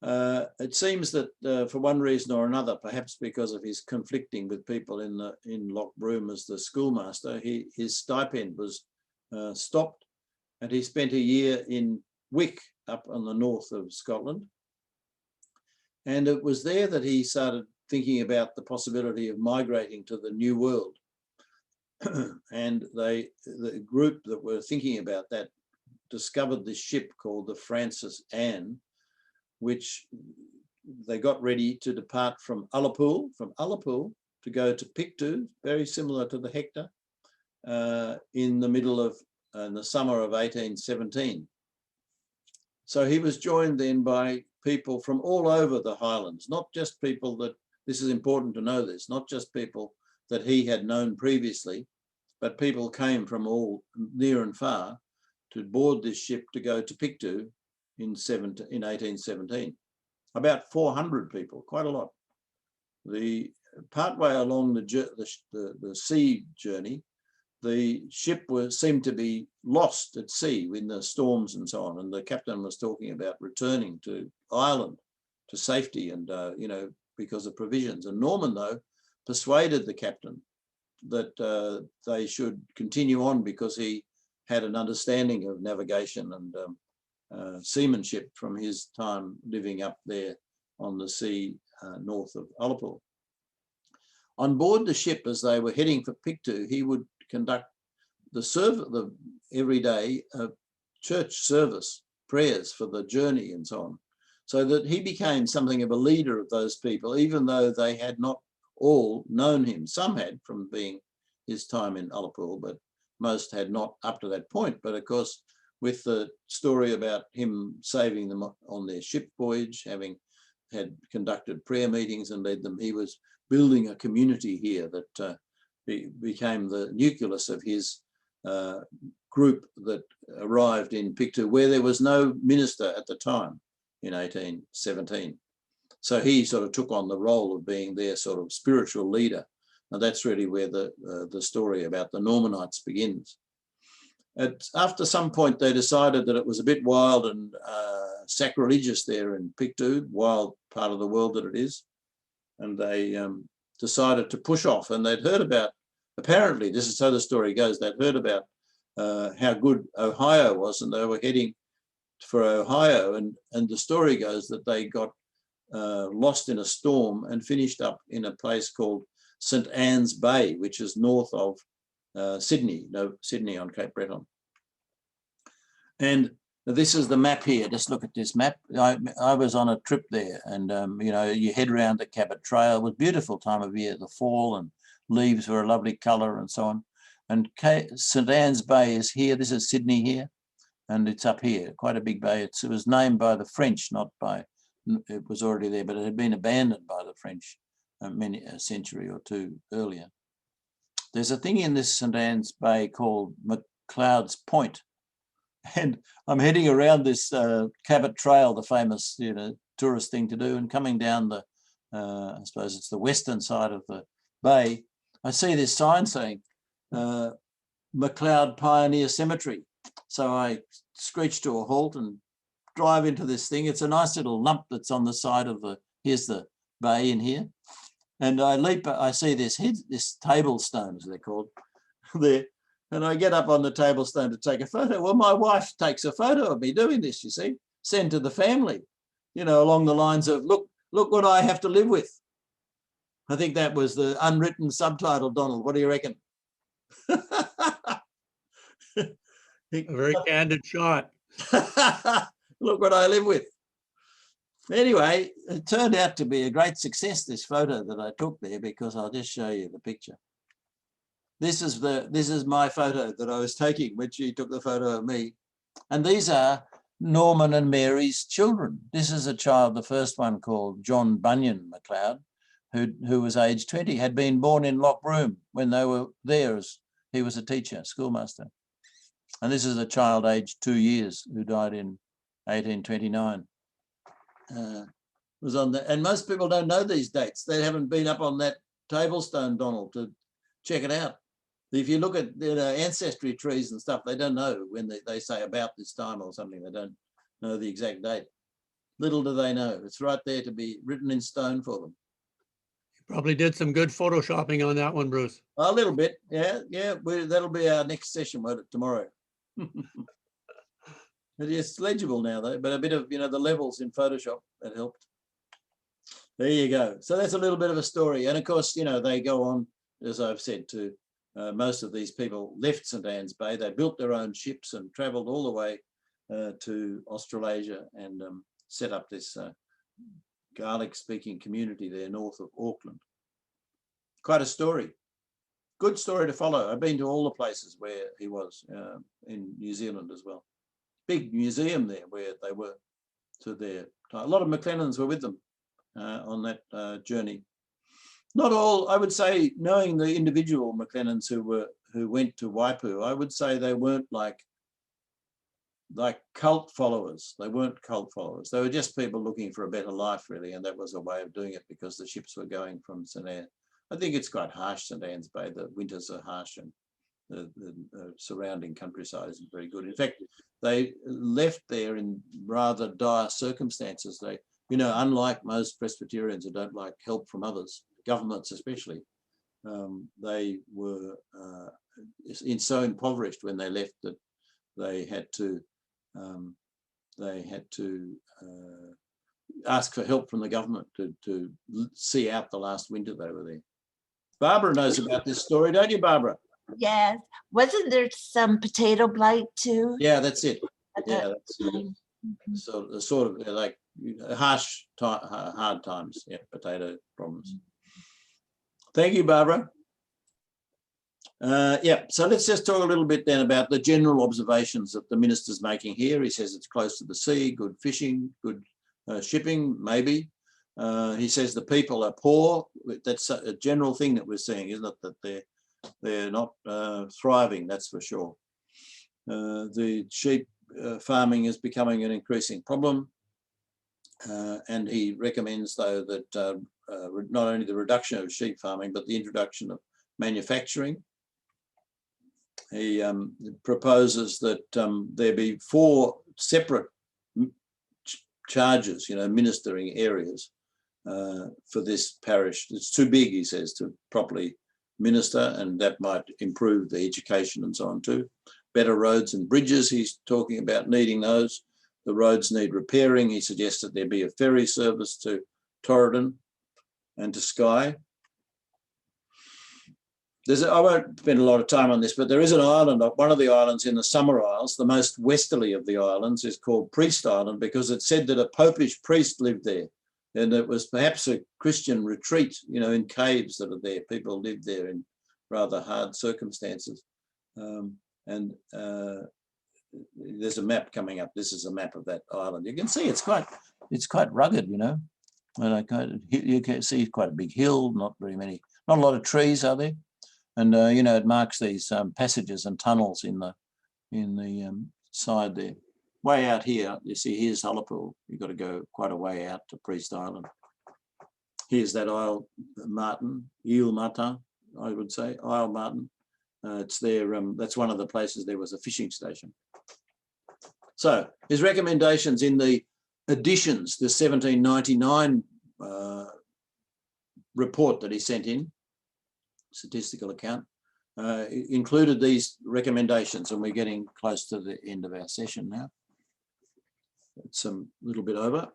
It seems that for one reason or another, perhaps because of his conflicting with people in LOCHBROOM as the schoolmaster, his stipend was stopped, and he spent a year in Wick, up on the north of Scotland. And it was there that he started thinking about the possibility of migrating to the New World. And the group that were thinking about that discovered this ship called the Francis Anne, which they got ready to depart from Ullapool to go to Pictou, very similar to the Hector, in the summer of 1817. So he was joined then by people from all over the Highlands, not just people that, this is important to know this, not just people that he had known previously, but people came from all near and far to board this ship to go to Pictou in 1817. About 400 people, quite a lot. The partway along the sea journey, the ship seemed to be lost at sea in the storms and so on, and the captain was talking about returning to Ireland to safety and because of provisions. And Norman, though, persuaded the captain that they should continue on because he had an understanding of navigation and seamanship from his time living up there on the sea north of Ullapool. On board the ship, as they were heading for Pictou, he would conduct the everyday church service, prayers for the journey and so on, so that he became something of a leader of those people, even though they had not all known him. Some had from being his time in Ullapool, but most had not up to that point. But of course, with the story about him saving them on their ship voyage, having had conducted prayer meetings and led them, he was building a community here that became the nucleus of his group that arrived in Pictou, where there was no minister at the time in 1817. So he sort of took on the role of being their sort of spiritual leader. And that's really where the story about the Normanites begins. After some point, they decided that it was a bit wild and sacrilegious there in Pictou, wild part of the world that it is. And they decided to push off, and they'd heard about, apparently, this is how the story goes, they'd heard about how good Ohio was, and they were heading for Ohio, and the story goes that they got lost in a storm and finished up in a place called St. Anne's Bay, which is north of Sydney on Cape Breton. And this is the map here. Just look at this map. I was on a trip there, and you know, you head around the Cabot Trail. It was a beautiful time of year, the fall, and leaves were a lovely colour and so on. And St Anne's Bay is here. This is Sydney here, and it's up here, quite a big bay. It was named by the French, not by, it was already there, but it had been abandoned by the French a century or two earlier. There's a thing in this St Anne's Bay called McLeod's Point, and I'm heading around this Cabot Trail, the famous, you know, tourist thing to do, and coming down the, I suppose it's the western side of the bay, I see this sign saying McLeod Pioneer Cemetery. So I screech to a halt and drive into this thing. It's a nice little lump that's on the side of the, here's the bay in here. And I leap, I see this table stone, as they're called, there. And I get up on the table stone to take a photo. Well, my wife takes a photo of me doing this, you see, send to the family, you know, along the lines of, look what I have to live with. I think that was the unwritten subtitle, Donald. What do you reckon? A very candid shot. Look what I live with. Anyway, it turned out to be a great success, this photo that I took there, because I'll just show you the picture. This is my photo that I was taking when she took the photo of me. And these are Norman and Mary's children. This is a child, the first one called John Bunyan MacLeod, who was aged 20, had been born in LOCHBROOM when they were there as he was a teacher, schoolmaster. And this is a child aged 2 years who died in 1829. Was on the, and most people don't know these dates. They haven't been up on that table stone, Donald, to check it out. If you look at, you know, ancestry trees and stuff, they don't know when they say about this time or something. They don't know the exact date. Little do they know. It's right there to be written in stone for them. You probably did some good photoshopping on that one, Bruce. A little bit, yeah. That'll be our next session, won't it, tomorrow? It's legible now, though, but a bit of, you know, the levels in Photoshop, that helped. There you go. So that's a little bit of a story. And of course, you know, they go on, as I've said, to most of these people left St Anne's Bay. They built their own ships and travelled all the way to Australasia and set up this Gaelic-speaking community there north of Auckland. Quite a story. Good story to follow. I've been to all the places where he was in New Zealand as well. Big museum there where they were to their time. A lot of McLennans were with them on that journey. Not all, I would say, knowing the individual McLennans who went to Waipu, I would say they weren't like cult followers. They weren't cult followers. They were just people looking for a better life, really, and that was a way of doing it because the ships were going from St Anne. I think it's quite harsh, St Anne's Bay. The winters are harsh and the surrounding countryside isn't very good. In fact, they left there in rather dire circumstances. They, you know, unlike most Presbyterians who don't like help from others, governments especially, they were so impoverished when they left that they had to ask for help from the government to see out the last winter they were there. Barbara knows about this story, don't you, Barbara? Yes. Wasn't there some potato blight too? Yeah, that's it. Yeah, that's sort of like hard times. Yeah, potato problems. Thank you, Barbara. Yeah, so let's just talk a little bit then about the general observations that the minister's making here. He says it's close to the sea, good fishing, good shipping, maybe. He says the people are poor. That's a general thing that we're seeing, isn't it? That they're not thriving, that's for sure. The sheep farming is becoming an increasing problem. And he recommends, though, that not only the reduction of sheep farming, but the introduction of manufacturing. He proposes that there be 4 separate charges, you know, ministering areas for this parish. It's too big, he says, to properly minister, and that might improve the education and so on too. Better roads and bridges, he's talking about needing those. The roads need repairing. He suggests that there be a ferry service to Torridon and to Skye. I won't spend a lot of time on this, but there is an island, one of the islands in the Summer Isles, the most westerly of the islands, is called Priest Island because it's said that a popish priest lived there. And it was perhaps a Christian retreat, you know, in caves that are there. People lived there in rather hard circumstances. There's a map coming up. This is a map of that island. You can see it's quite rugged, you know. And you can see quite a big hill, not a lot of trees, are there? And you know, it marks these passages and tunnels in the side there. Way out here, you see, here's Ullapool. You've got to go quite a way out to Priest Island. Here's that Isle Martin, Ile Martin, I would say, Isle Martin. It's there. That's one of the places there was a fishing station. So his recommendations in the additions, the 1799 report that he sent in, statistical account, included these recommendations, and we're getting close to the end of our session now. It's a little bit over,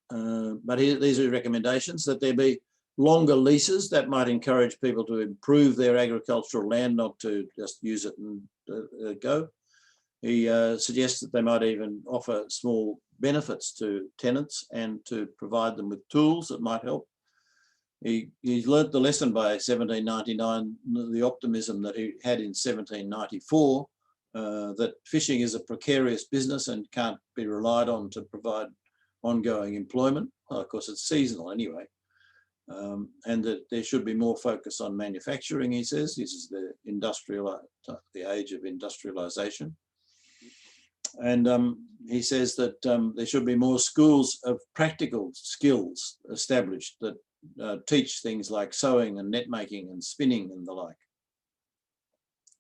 but these are recommendations: that there be longer leases that might encourage people to improve their agricultural land, not to just use it and go. He suggests that they might even offer small benefits to tenants and to provide them with tools that might help. He's learnt the lesson by 1799, the optimism that he had in 1794, that fishing is a precarious business and can't be relied on to provide ongoing employment. Well, of course, it's seasonal anyway. And that there should be more focus on manufacturing, he says. This is the age of industrialization. And he says that there should be more schools of practical skills established that teach things like sewing and net making and spinning and the like.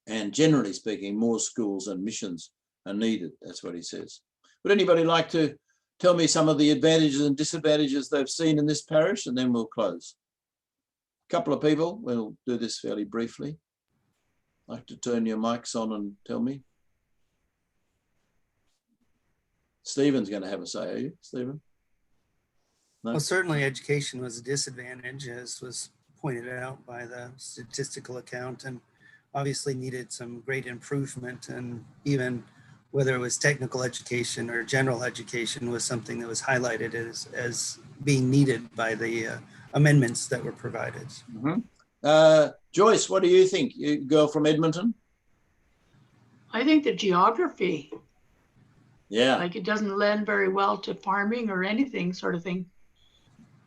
And generally speaking, more schools and missions are needed. That's what he says. Would anybody like to tell me some of the advantages and disadvantages they've seen in this parish, and then we'll close? A couple of people. We'll do this fairly briefly. I'd like to turn your mics on and tell me. Stephen's going to have a say, are you, Stephen? No? Well, certainly education was a disadvantage, as was pointed out by the statistical account, and obviously needed some great improvement. And even whether it was technical education or general education was something that was highlighted as being needed by the amendments that were provided. Mm-hmm. Joyce, what do you think? You girl from Edmonton? I think the geography. Yeah. Like it doesn't lend very well to farming or anything sort of thing.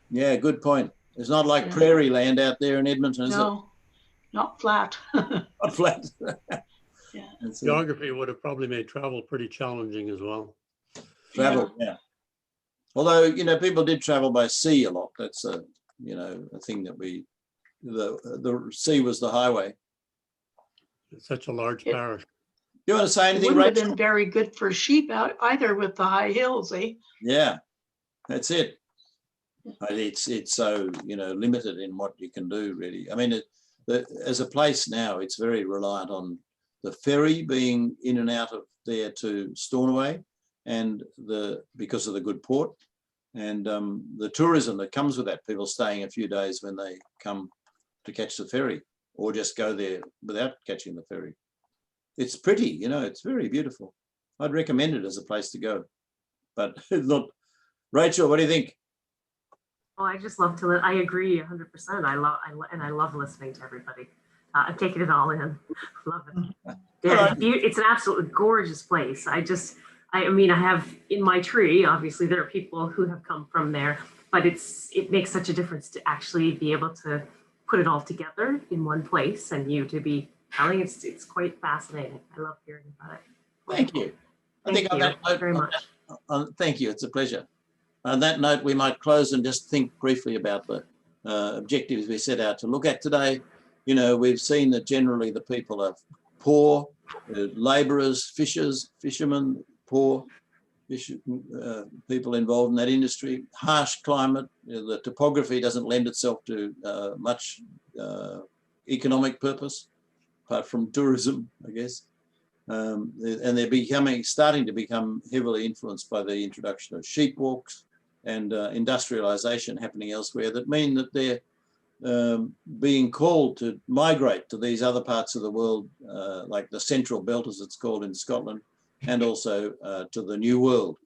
Yeah, good point. It's not like prairie land out there in Edmonton, is it? No, not flat. Not flat. Yeah. Geography would have probably made travel pretty challenging as well. Travel, yeah. Although, you know, people did travel by sea a lot. That's a, you know, a thing that the sea was the highway. It's such a large parish. You want to say anything, It would have Rachel? been very good for sheep either with the high hills, eh? Yeah, that's it. It's so, you know, limited in what you can do, really. I mean, as a place now, it's very reliant on the ferry being in and out of there to Stornoway, and because of the good port, and the tourism that comes with that, people staying a few days when they come to catch the ferry, or just go there without catching the ferry. It's pretty, you know, it's very beautiful. I'd recommend it as a place to go, but it's not. Rachel, what do you think? Oh, I just love to. I agree 100%. I love listening to everybody. I've taken it all in. Love it. Yeah, it's an absolutely gorgeous place. I mean, I have in my tree. Obviously, there are people who have come from there, but it makes such a difference to actually be able to put it all together in one place, and you to be telling. It's quite fascinating. I love hearing about it. Thank you. Thank you very much. Thank you. It's a pleasure. On that note, we might close and just think briefly about the objectives we set out to look at today. You know, we've seen that generally the people are poor, labourers, fishermen, poor, people involved in that industry, harsh climate, the topography doesn't lend itself to much economic purpose, apart from tourism, I guess. And they're starting to become heavily influenced by the introduction of sheep walks and industrialisation happening elsewhere, that mean that being called to migrate to these other parts of the world, like the Central Belt, as it's called in Scotland, and also to the New World.